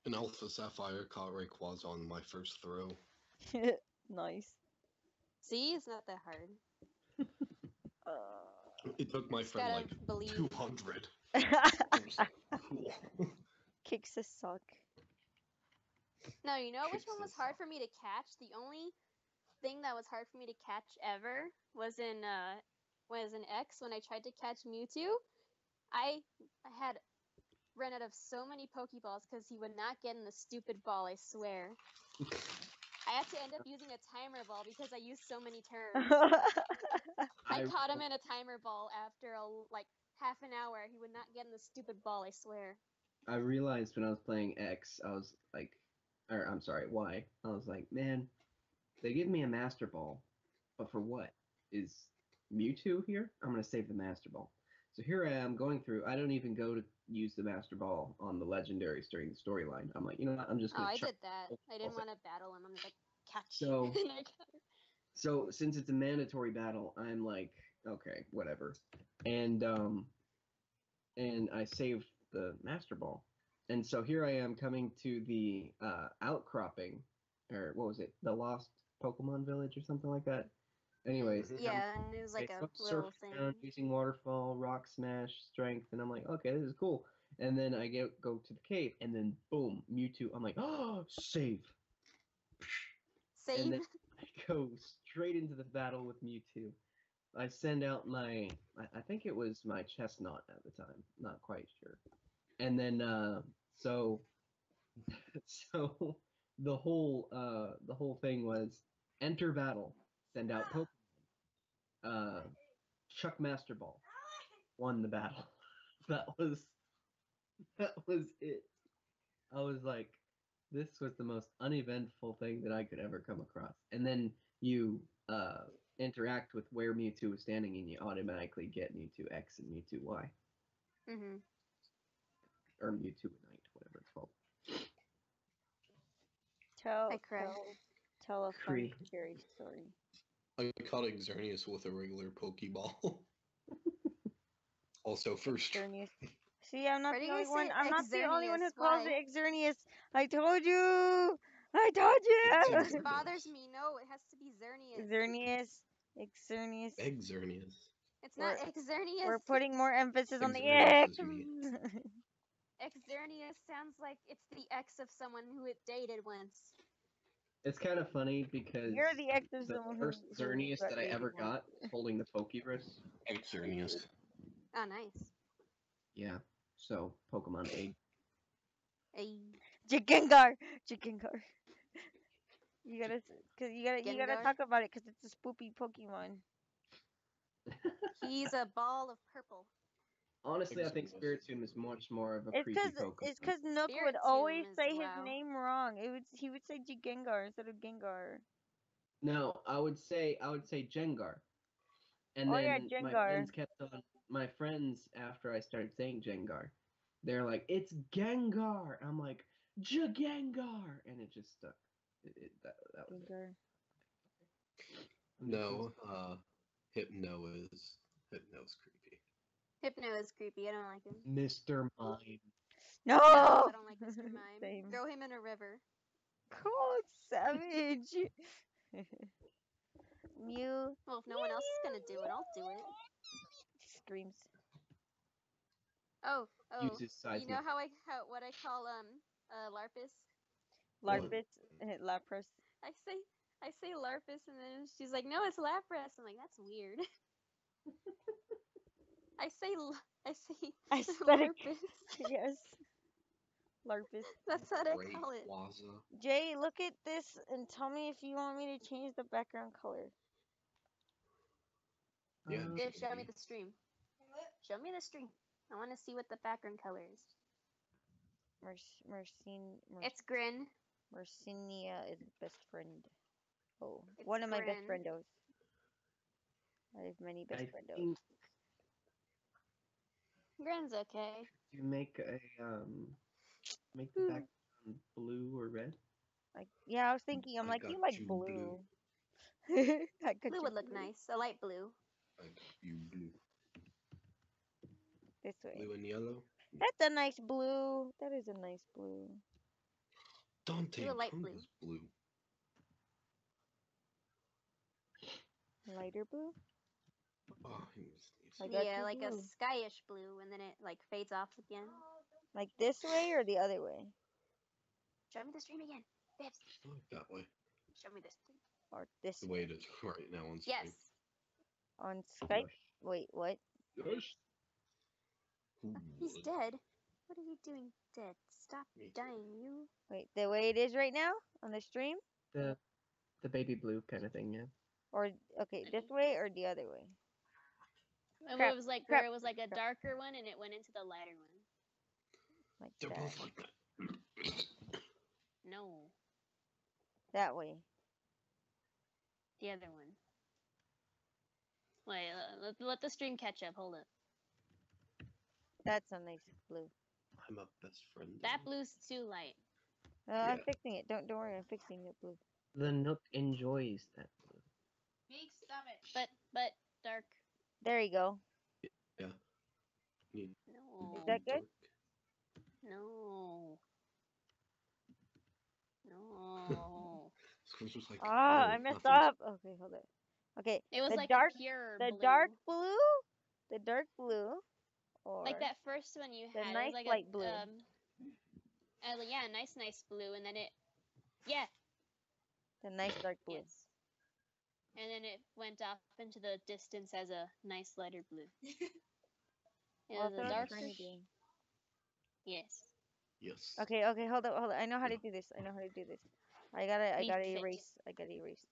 Speaker 1: An Alpha Sapphire caught Rayquaza on my first throw.
Speaker 3: Nice.
Speaker 2: See, it's not that hard.
Speaker 1: It took my
Speaker 2: Just
Speaker 1: friend
Speaker 2: gotta
Speaker 1: like
Speaker 2: believe.
Speaker 1: 200. I was like, cool.
Speaker 3: Kicks a suck.
Speaker 2: No, you know which
Speaker 1: Kicks
Speaker 2: one was
Speaker 1: us
Speaker 2: hard
Speaker 1: off.
Speaker 2: for me to catch? The only thing that was hard for me to catch ever was in X when I tried to catch Mewtwo. I had run out of so many Pokeballs because he would not get in the stupid ball, I swear. I had to end up using a timer ball because I used so many turns. I caught him in a timer ball after like half an hour. He would not get in the stupid ball, I swear.
Speaker 4: I realized when I was playing X, I was like, or I'm sorry, Y. I was like, man, they give me a Master Ball, but for what? Is Mewtwo here? I'm gonna save the Master Ball. So here I am going through. I don't even go to use the Master Ball on the legendaries during the storyline. I'm like, you know what? I'm just
Speaker 2: Oh,
Speaker 4: gonna.
Speaker 2: I
Speaker 4: chuck
Speaker 2: did that. I didn't want to battle him. I'm just like, catch.
Speaker 4: So-
Speaker 2: And I got him.
Speaker 4: So since it's a mandatory battle, I'm like, okay, whatever. And I saved the Master Ball. And so here I am coming to the outcropping, or what was it? The Lost Pokemon Village or something like that. Anyways,
Speaker 1: Mhm.
Speaker 2: Yeah, and it was like a little thing.
Speaker 4: around using Waterfall, Rock Smash, Strength, and I'm like, okay, this is cool. And then I go to the cave, and then boom, Mewtwo. I'm like, oh, save.
Speaker 2: Save.
Speaker 4: And then I go straight into the battle with Mewtwo. I send out my, I think it was my Chestnut at the time, not quite sure. And then, so the whole thing was enter battle, send out Pokemon, Chuck Master Ball, won the battle. That was it. I was like, this was the most uneventful thing that I could ever come across. And then you interact with where Mewtwo was standing, and you automatically get Mewtwo X and Mewtwo Y,
Speaker 2: Mm-hmm.
Speaker 4: or Mewtwo Ignite, whatever it's called.
Speaker 3: Tell
Speaker 2: I cried.
Speaker 3: tell a funny
Speaker 4: Cree.
Speaker 3: scary story.
Speaker 1: I caught Xerneas with a regular Pokeball. Also, first try.
Speaker 3: Xerneas. See, I'm not
Speaker 2: Why do
Speaker 3: the
Speaker 2: you
Speaker 3: only
Speaker 2: guys
Speaker 3: one.
Speaker 2: say
Speaker 3: I'm not the only one who
Speaker 2: Xerneas?
Speaker 3: calls
Speaker 2: Why?
Speaker 3: it Xerneas. I told you. I told you.
Speaker 2: It just bothers me. No, it has to be Xerneas.
Speaker 3: Xerneas.
Speaker 1: Xerneas.
Speaker 2: It's not
Speaker 3: We're
Speaker 2: Xerneas.
Speaker 3: putting more emphasis on the
Speaker 1: Xerneas
Speaker 3: X.
Speaker 1: is me.
Speaker 2: Xerneas sounds like it's the ex of someone who it dated once.
Speaker 4: It's kind of funny because
Speaker 3: You're the ex of
Speaker 4: the
Speaker 3: someone
Speaker 4: first
Speaker 3: who
Speaker 4: Xerneas
Speaker 3: got
Speaker 4: that I
Speaker 3: dated
Speaker 4: ever
Speaker 3: once.
Speaker 4: got was holding the Pokevirus.
Speaker 1: Xerneas.
Speaker 2: Oh, nice.
Speaker 4: Yeah, so Pokemon Egg.
Speaker 2: Hey,
Speaker 3: Jigengar. You gotta
Speaker 2: Gengar?
Speaker 3: talk about it because it's a spoopy Pokemon.
Speaker 2: He's a ball of purple.
Speaker 4: Honestly, I think
Speaker 1: Xerneas.
Speaker 4: Spiritomb is much more of a
Speaker 3: It's
Speaker 4: creepy
Speaker 3: because
Speaker 4: Pokemon.
Speaker 3: Nook would
Speaker 2: Spiritomb
Speaker 3: always
Speaker 2: is-
Speaker 3: say his
Speaker 2: wow.
Speaker 3: name wrong. He would say Jigengar instead of Gengar.
Speaker 4: No, I would say Jengar. And
Speaker 3: Oh,
Speaker 4: then
Speaker 3: yeah,
Speaker 4: my
Speaker 3: Jengar.
Speaker 4: friends kept on. My friends, after I started saying Jengar, they're like, "It's Gengar." I'm like, Jagengar, and it just stuck. That was it.
Speaker 3: Gengar.
Speaker 1: No, Hypno's creepy.
Speaker 2: Hypno is creepy. I don't like him.
Speaker 4: Mr. Mime.
Speaker 3: No.
Speaker 2: I don't like Mr. Mime.
Speaker 3: Same.
Speaker 2: Throw him in a river.
Speaker 3: Oh, savage. Mew
Speaker 2: Well, if no one else is gonna do it, I'll do it.
Speaker 3: screams.
Speaker 2: Oh,
Speaker 4: Uses
Speaker 2: you know
Speaker 4: seismic.
Speaker 2: what I call Larpus?
Speaker 3: Larpus. Lapras.
Speaker 2: I say Larpus, and then she's like, no, it's Lapras. I'm like, that's weird. I say
Speaker 3: Aesthetic.
Speaker 2: Larpus.
Speaker 3: Yes. Larpus.
Speaker 2: That's what I
Speaker 1: Great
Speaker 2: call it.
Speaker 1: Waza.
Speaker 3: Jay, look at this and tell me if you want me to change the background color.
Speaker 1: Yeah,
Speaker 2: Dave, show me
Speaker 1: maybe.
Speaker 2: the stream.
Speaker 5: What?
Speaker 2: Show me the stream. I want to see what the background color is. It's Grin.
Speaker 3: Mercinia is best friend. Oh,
Speaker 2: It's
Speaker 3: one of my best
Speaker 2: Grin.
Speaker 3: friendos. I have many best
Speaker 4: I
Speaker 3: friendos.
Speaker 4: think
Speaker 2: Grin's okay.
Speaker 4: you make a make the background blue or red.
Speaker 3: Like, yeah, I was thinking. I'm
Speaker 1: I
Speaker 3: like, you
Speaker 1: got
Speaker 3: like
Speaker 1: you
Speaker 3: blue.
Speaker 1: blue.
Speaker 3: I got
Speaker 2: Blue
Speaker 3: you
Speaker 2: would look
Speaker 3: blue.
Speaker 2: nice. A light blue.
Speaker 1: I got you blue.
Speaker 3: This way.
Speaker 1: Blue and yellow.
Speaker 3: That's a nice blue. That is a nice blue.
Speaker 1: Dante
Speaker 2: Do a light
Speaker 1: Kung
Speaker 2: blue.
Speaker 1: is blue.
Speaker 3: Lighter blue.
Speaker 1: Oh,
Speaker 3: I got
Speaker 2: Yeah,
Speaker 3: you
Speaker 2: like a
Speaker 3: blue.
Speaker 2: skyish blue, and then it like fades off again.
Speaker 3: Like this way or the other way?
Speaker 2: Show me the stream again. Babs,
Speaker 1: that way.
Speaker 2: show me this.
Speaker 3: Or this
Speaker 1: The
Speaker 3: way?
Speaker 1: way it is right now on
Speaker 2: Yes.
Speaker 1: stream.
Speaker 3: On Skype? Wait, what?
Speaker 1: Yes.
Speaker 2: He's dead. What are you doing, dead? Stop dying, you.
Speaker 3: Wait, the way it is right now on the stream?
Speaker 4: The baby blue kind of thing, yeah.
Speaker 3: Or okay, this way or the other way?
Speaker 2: And
Speaker 3: Crap,
Speaker 2: it was like
Speaker 3: crap,
Speaker 2: where it was like a
Speaker 3: crap.
Speaker 2: darker one, and it went into the lighter one.
Speaker 3: Like
Speaker 1: They're
Speaker 3: that.
Speaker 1: both like that.
Speaker 2: No,
Speaker 3: That way.
Speaker 2: the other one. Wait, let the stream catch up. Hold up.
Speaker 3: That's a nice blue.
Speaker 1: I'm a best friend.
Speaker 2: That blue's too light.
Speaker 3: I'm
Speaker 1: Yeah.
Speaker 3: fixing it. Don't worry, I'm fixing it blue.
Speaker 4: The Nook enjoys that blue.
Speaker 5: Big, stop it.
Speaker 2: But dark.
Speaker 3: There you go.
Speaker 1: Yeah. Need
Speaker 2: No.
Speaker 3: Is that good?
Speaker 1: dark.
Speaker 2: No. No.
Speaker 1: Squir's just like,
Speaker 3: Ah,
Speaker 1: oh,
Speaker 3: I messed
Speaker 1: nothing's-
Speaker 3: up. Okay, hold on. Okay,
Speaker 2: It was
Speaker 3: the
Speaker 2: like
Speaker 3: dark,
Speaker 2: a pure
Speaker 3: the
Speaker 2: blue.
Speaker 3: dark blue, or
Speaker 2: Like that first one you
Speaker 3: the
Speaker 2: had.
Speaker 3: nice
Speaker 2: it was like
Speaker 3: light
Speaker 2: a,
Speaker 3: blue.
Speaker 2: Yeah, nice blue, and then it, yeah,
Speaker 3: The nice dark blue.
Speaker 2: yes, and then it went off into the distance as a nice lighter blue. It
Speaker 3: Well,
Speaker 2: was
Speaker 3: that's
Speaker 2: a
Speaker 3: what I'm
Speaker 2: darker.
Speaker 3: trying to do.
Speaker 2: Yes.
Speaker 1: Yes.
Speaker 3: Okay, hold up. I know how to do this. I
Speaker 2: Leaf
Speaker 3: gotta
Speaker 2: it.
Speaker 3: erase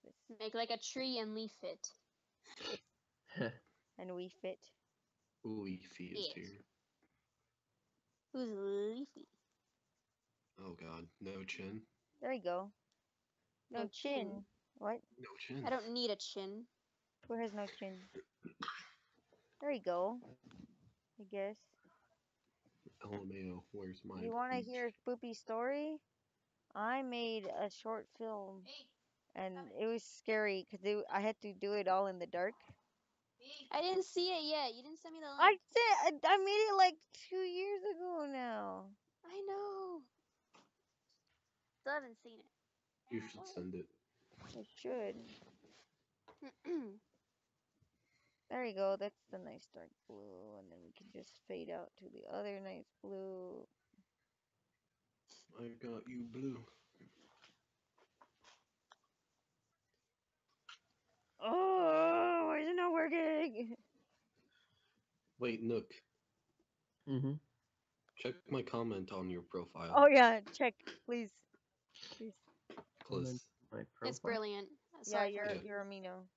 Speaker 3: this.
Speaker 2: Make like a tree and leaf it.
Speaker 3: And we fit.
Speaker 1: Leafy is
Speaker 2: Yes.
Speaker 1: here.
Speaker 2: Who's leafy?
Speaker 1: Oh god, no chin.
Speaker 3: There you go. No
Speaker 2: No
Speaker 3: chin.
Speaker 2: chin.
Speaker 3: What?
Speaker 1: No chin.
Speaker 2: I don't need a chin.
Speaker 3: Who has no chin? There you go. I guess.
Speaker 1: LMAO, where's my
Speaker 3: You want to
Speaker 1: beach?
Speaker 3: hear a spoopy story? I made a short film,
Speaker 5: Big,
Speaker 3: and it was scary because I had to do it all in the dark.
Speaker 5: big.
Speaker 2: I didn't see it yet. You didn't send me the
Speaker 3: I
Speaker 2: link.
Speaker 3: I made it like 2 years ago now.
Speaker 2: I know. Still haven't seen it.
Speaker 1: You should send it.
Speaker 3: I should. There you go. That's the nice dark blue, and then we can just fade out to the other nice blue.
Speaker 1: I got you blue.
Speaker 3: Oh, why is it not working?
Speaker 1: Wait, Nook,
Speaker 4: Mm-hmm.
Speaker 1: check my comment on your profile.
Speaker 3: Oh yeah, check, please. Please.
Speaker 1: Close.
Speaker 4: My
Speaker 2: It's
Speaker 4: profile.
Speaker 2: brilliant.
Speaker 3: Yeah,
Speaker 2: Sorry
Speaker 3: you're
Speaker 2: for
Speaker 1: Yeah.
Speaker 3: you're amino.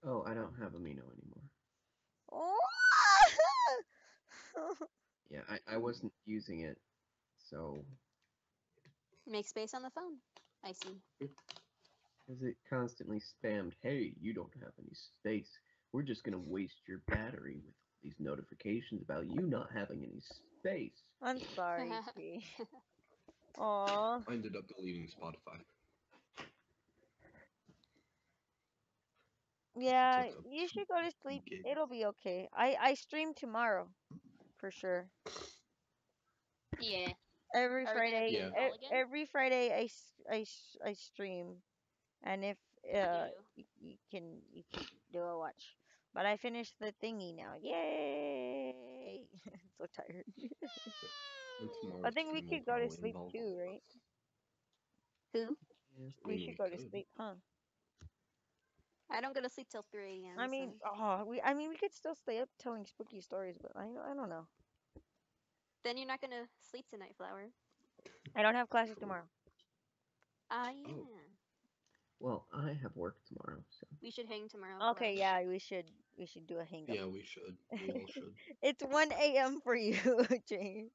Speaker 4: Oh, I don't have Amino anymore.
Speaker 3: Oh.
Speaker 4: Yeah, I wasn't using it, so
Speaker 2: Make space on the phone. I see.
Speaker 4: because it constantly spammed, "Hey, you don't have any space. We're just gonna waste your battery with these notifications about you not having any space."
Speaker 3: I'm sorry, P. Aw.
Speaker 1: I ended up deleting Spotify.
Speaker 3: Yeah,
Speaker 1: Took up
Speaker 3: you
Speaker 1: 2
Speaker 3: should go to sleep.
Speaker 1: gigs.
Speaker 3: It'll be okay. I stream tomorrow, for sure.
Speaker 2: Yeah.
Speaker 3: Every
Speaker 2: Are we gonna
Speaker 3: Friday.
Speaker 2: be
Speaker 1: Yeah.
Speaker 2: in call again?
Speaker 3: Every Friday I stream, and if you can do a watch. But I finished the thingy now. Yay! So tired.
Speaker 1: And
Speaker 3: I
Speaker 1: tomorrow's
Speaker 3: think we
Speaker 1: stream will
Speaker 3: could go to
Speaker 1: probably
Speaker 3: sleep
Speaker 1: involve
Speaker 3: too,
Speaker 1: all of
Speaker 3: right?
Speaker 1: us.
Speaker 2: Who?
Speaker 4: Yeah.
Speaker 1: I
Speaker 3: We
Speaker 1: mean,
Speaker 3: should go to
Speaker 1: could.
Speaker 3: sleep, huh?
Speaker 2: I don't go to sleep till 3 a.m.
Speaker 3: I mean,
Speaker 2: so.
Speaker 3: we could still stay up telling spooky stories, but I don't know.
Speaker 2: Then you're not gonna sleep tonight, Flower.
Speaker 3: I don't have classes tomorrow.
Speaker 2: Ah, yeah.
Speaker 1: Oh.
Speaker 4: Well, I have work tomorrow, so
Speaker 2: We should hang tomorrow.
Speaker 3: Okay,
Speaker 2: Flower.
Speaker 3: yeah, we should do a hang up.
Speaker 1: Yeah, we should. We all should.
Speaker 3: It's 1 a.m. for you, James.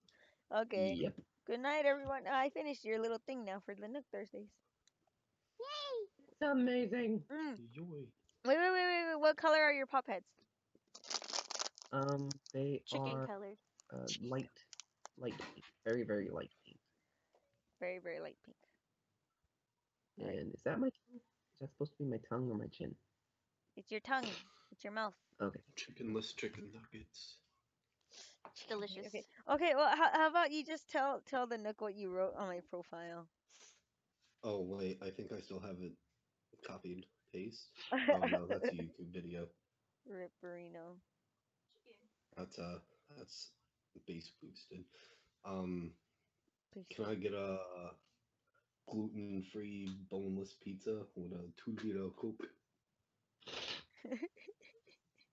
Speaker 3: Okay.
Speaker 4: yep.
Speaker 3: Good night, everyone. I finished your little thing now for the Nook Thursdays.
Speaker 2: Yay!
Speaker 4: It's amazing.
Speaker 1: Yoy.
Speaker 3: Wait. What color are your pop heads?
Speaker 4: They
Speaker 2: Chicken
Speaker 4: are
Speaker 2: colored.
Speaker 4: light pink, very very light pink.
Speaker 3: Very, very light pink. Right.
Speaker 4: And is that my tongue? Is that supposed to be my tongue or my chin?
Speaker 3: It's your tongue. It's your mouth.
Speaker 4: Okay.
Speaker 1: Chickenless chicken nuggets.
Speaker 2: Delicious.
Speaker 3: Okay. Well, how about you just tell the Nook what you wrote on my profile?
Speaker 1: Oh wait, I think I still have it copied. Paste. Oh no, that's a YouTube video.
Speaker 3: Ripperino.
Speaker 1: That's base boosted. Can I get a gluten-free boneless pizza with a 2-liter Coke?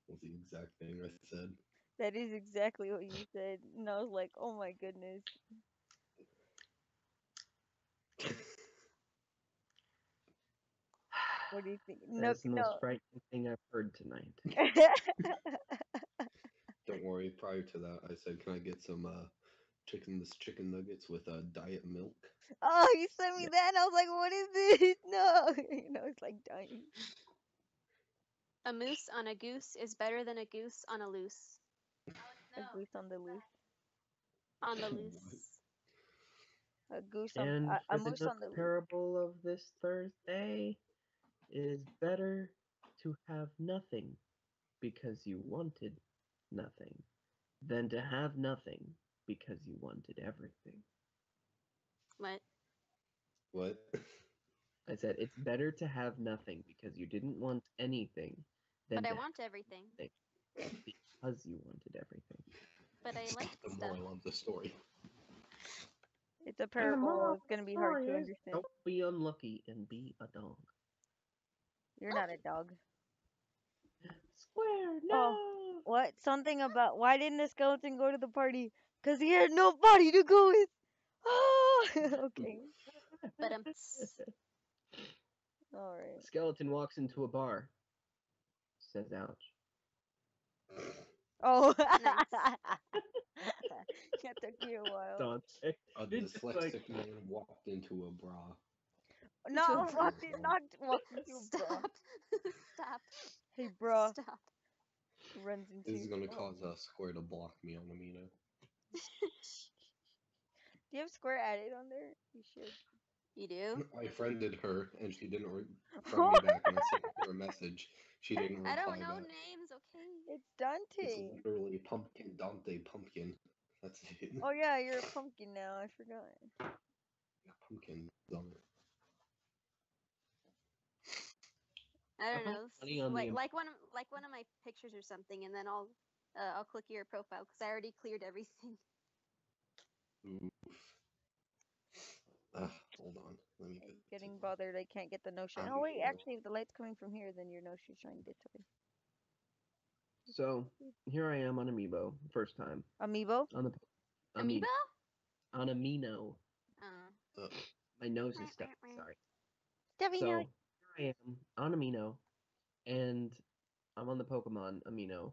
Speaker 1: Was the exact thing I said.
Speaker 3: That is exactly what you said. And I was like, oh my goodness. What do you think?
Speaker 4: That's the most
Speaker 3: No.
Speaker 4: frightening thing I've heard tonight.
Speaker 1: Don't worry. Prior to that, I said, "Can I get some chickenless chicken nuggets with diet milk?"
Speaker 3: Oh, you sent me that, and I was like, what is this? No. It's like dying.
Speaker 2: A moose on a goose is better than a goose on a loose.
Speaker 3: A goose on the loose.
Speaker 2: On the
Speaker 1: What?
Speaker 2: loose.
Speaker 3: A goose on
Speaker 4: And
Speaker 3: a
Speaker 4: for the
Speaker 3: moose
Speaker 4: Nook
Speaker 3: on the loose.
Speaker 4: parable of this Thursday, it is better to have nothing because you wanted nothing than to have nothing because you wanted everything.
Speaker 2: What?
Speaker 1: What?
Speaker 4: I said it's better to have nothing because you didn't want anything than
Speaker 2: But I
Speaker 4: to
Speaker 2: want everything.
Speaker 4: have nothing because you wanted everything.
Speaker 2: But I like
Speaker 1: The
Speaker 2: stuff.
Speaker 1: moral of the story.
Speaker 3: It's a parable. It's gonna be hard to understand.
Speaker 4: Don't be unlucky and be a dog.
Speaker 3: You're not a dog.
Speaker 4: Square, no!
Speaker 3: Oh, what? Something about why didn't the skeleton go to the party? 'Cause he had nobody to go with. Oh, okay.
Speaker 2: But
Speaker 3: All right.
Speaker 4: Skeleton walks into a bar. Says ouch.
Speaker 3: Oh,
Speaker 2: Nice.
Speaker 3: that took you a while.
Speaker 4: Dante.
Speaker 1: A
Speaker 4: It's just
Speaker 1: dyslexic
Speaker 4: like
Speaker 1: man walked into a bra.
Speaker 3: Not
Speaker 1: bra.
Speaker 3: not walked into a bra.
Speaker 2: Stop. Stop.
Speaker 3: Hey, bro.
Speaker 2: Stop.
Speaker 3: Runs into.
Speaker 1: This is gonna cause Square to block me on Amino.
Speaker 3: Do you have Square added on there? You should.
Speaker 2: You do?
Speaker 1: I friended her, and she didn't friend me back, and I sent her a message. She didn't reply
Speaker 2: I don't know
Speaker 1: back.
Speaker 2: names, okay?
Speaker 3: It's
Speaker 1: It's
Speaker 3: Dante.
Speaker 1: literally Pumpkin Dante Pumpkin. That's it.
Speaker 3: Oh yeah, you're a pumpkin now. I forgot.
Speaker 1: Got pumpkins on it.
Speaker 2: I don't
Speaker 4: I
Speaker 2: know.
Speaker 4: found money on the
Speaker 2: Like one of my pictures or something, and then I'll click your profile because I already cleared everything.
Speaker 1: Oof. Hold on. Let me get
Speaker 3: Getting bothered. I can't get the no shine.
Speaker 1: I'm
Speaker 3: Oh wait,
Speaker 1: here.
Speaker 3: actually, if the light's coming from here, then your no shine did today.
Speaker 4: so. Here I am on Amiibo, first time
Speaker 3: Amiibo.
Speaker 4: on the
Speaker 2: Amoeba?
Speaker 4: on Amino.
Speaker 2: Oh.
Speaker 4: My nose is stuck. Sorry.
Speaker 3: Steffi,
Speaker 4: So
Speaker 3: no.
Speaker 4: here I am on Amino, and I'm on the Pokemon Amino,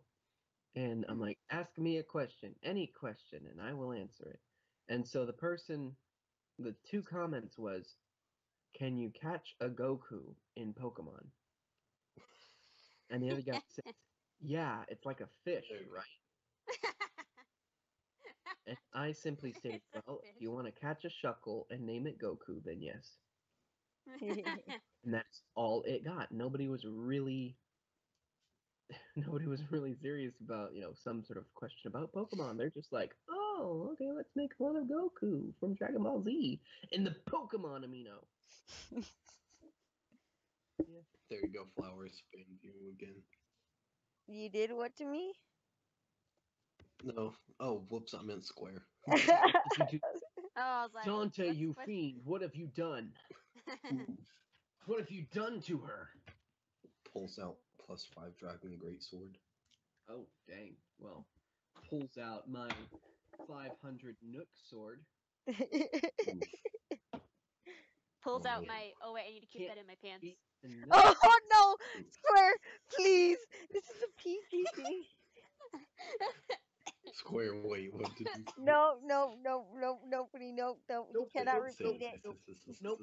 Speaker 4: and I'm like, ask me a question, any question, and I will answer it. And so the 2 comments was, can you catch a Goku in Pokemon? And the other guy said, yeah, it's like a fish, right? And I simply stated,
Speaker 2: It's a
Speaker 4: well,
Speaker 2: fish.
Speaker 4: if you want to catch a Shuckle and name it Goku, then yes. And that's all it got. Nobody was really serious about, some sort of question about Pokemon. They're just like, oh, okay, let's make fun of Goku from Dragon Ball Z in the Pokemon Amino.
Speaker 1: There you go, Flowers. Spanned you again.
Speaker 3: You did what to me?
Speaker 1: No. Oh, whoops, I meant Square.
Speaker 4: What did you do?
Speaker 2: Oh, I was like,
Speaker 4: Dante,
Speaker 2: what's-
Speaker 4: you
Speaker 2: what's-
Speaker 4: fiend, what have you done? What have you done to her?
Speaker 1: Pulls out +5 Dragon Greatsword.
Speaker 4: Oh, dang. Well, pulls out my 5 500 Nook sword.
Speaker 2: Pulls
Speaker 1: Oh,
Speaker 2: out
Speaker 1: man.
Speaker 2: my. Oh wait, I need to keep
Speaker 4: Can't
Speaker 2: that in my pants.
Speaker 4: beat the Nook.
Speaker 3: Oh no! Square, please! This is a PG thing.
Speaker 1: Square, wait, what did you?
Speaker 3: No, no, no, no, nobody, no, no. You
Speaker 4: Nope,
Speaker 3: cannot
Speaker 4: nope,
Speaker 3: repeat it.
Speaker 4: Nope.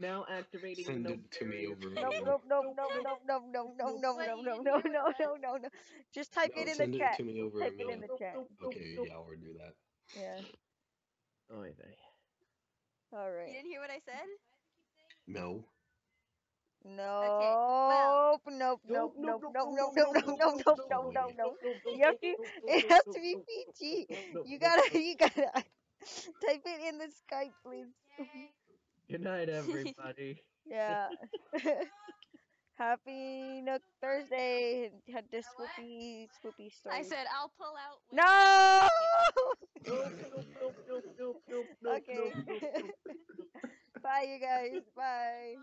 Speaker 4: Now activating
Speaker 1: Send
Speaker 4: the
Speaker 1: it to me over
Speaker 3: Nope,
Speaker 1: mail.
Speaker 3: nope, nope, nope, nope, nope, nope, nope, nope,
Speaker 5: Wait,
Speaker 3: nope,
Speaker 5: you
Speaker 3: nope,
Speaker 5: didn't
Speaker 3: no,
Speaker 5: hear what
Speaker 3: no,
Speaker 5: I said?
Speaker 3: no, no, no. Just type it
Speaker 1: No,
Speaker 3: in the
Speaker 1: send it
Speaker 3: chat.
Speaker 1: to me over
Speaker 3: Type
Speaker 1: a
Speaker 3: it in
Speaker 1: mail.
Speaker 3: the chat.
Speaker 1: Okay, yeah, I'll do that.
Speaker 3: Yeah.
Speaker 4: Oy vey.
Speaker 3: All
Speaker 2: You
Speaker 3: right.
Speaker 2: didn't hear what I said?
Speaker 1: No.
Speaker 3: Nope, nope, nope, nope, nope, nope, nope, nope, nope, nope, nope, nope, nope. You have to. It has to be PG. You gotta type it in the Skype, please.
Speaker 5: Yay.
Speaker 4: Good night, everybody.
Speaker 3: Yeah. Happy Nook Thursday. Had this
Speaker 5: What?
Speaker 3: swoopy
Speaker 2: I
Speaker 3: story.
Speaker 2: said I'll pull out. When
Speaker 3: No.
Speaker 4: Nope.
Speaker 3: Okay. Bye, you guys. Bye.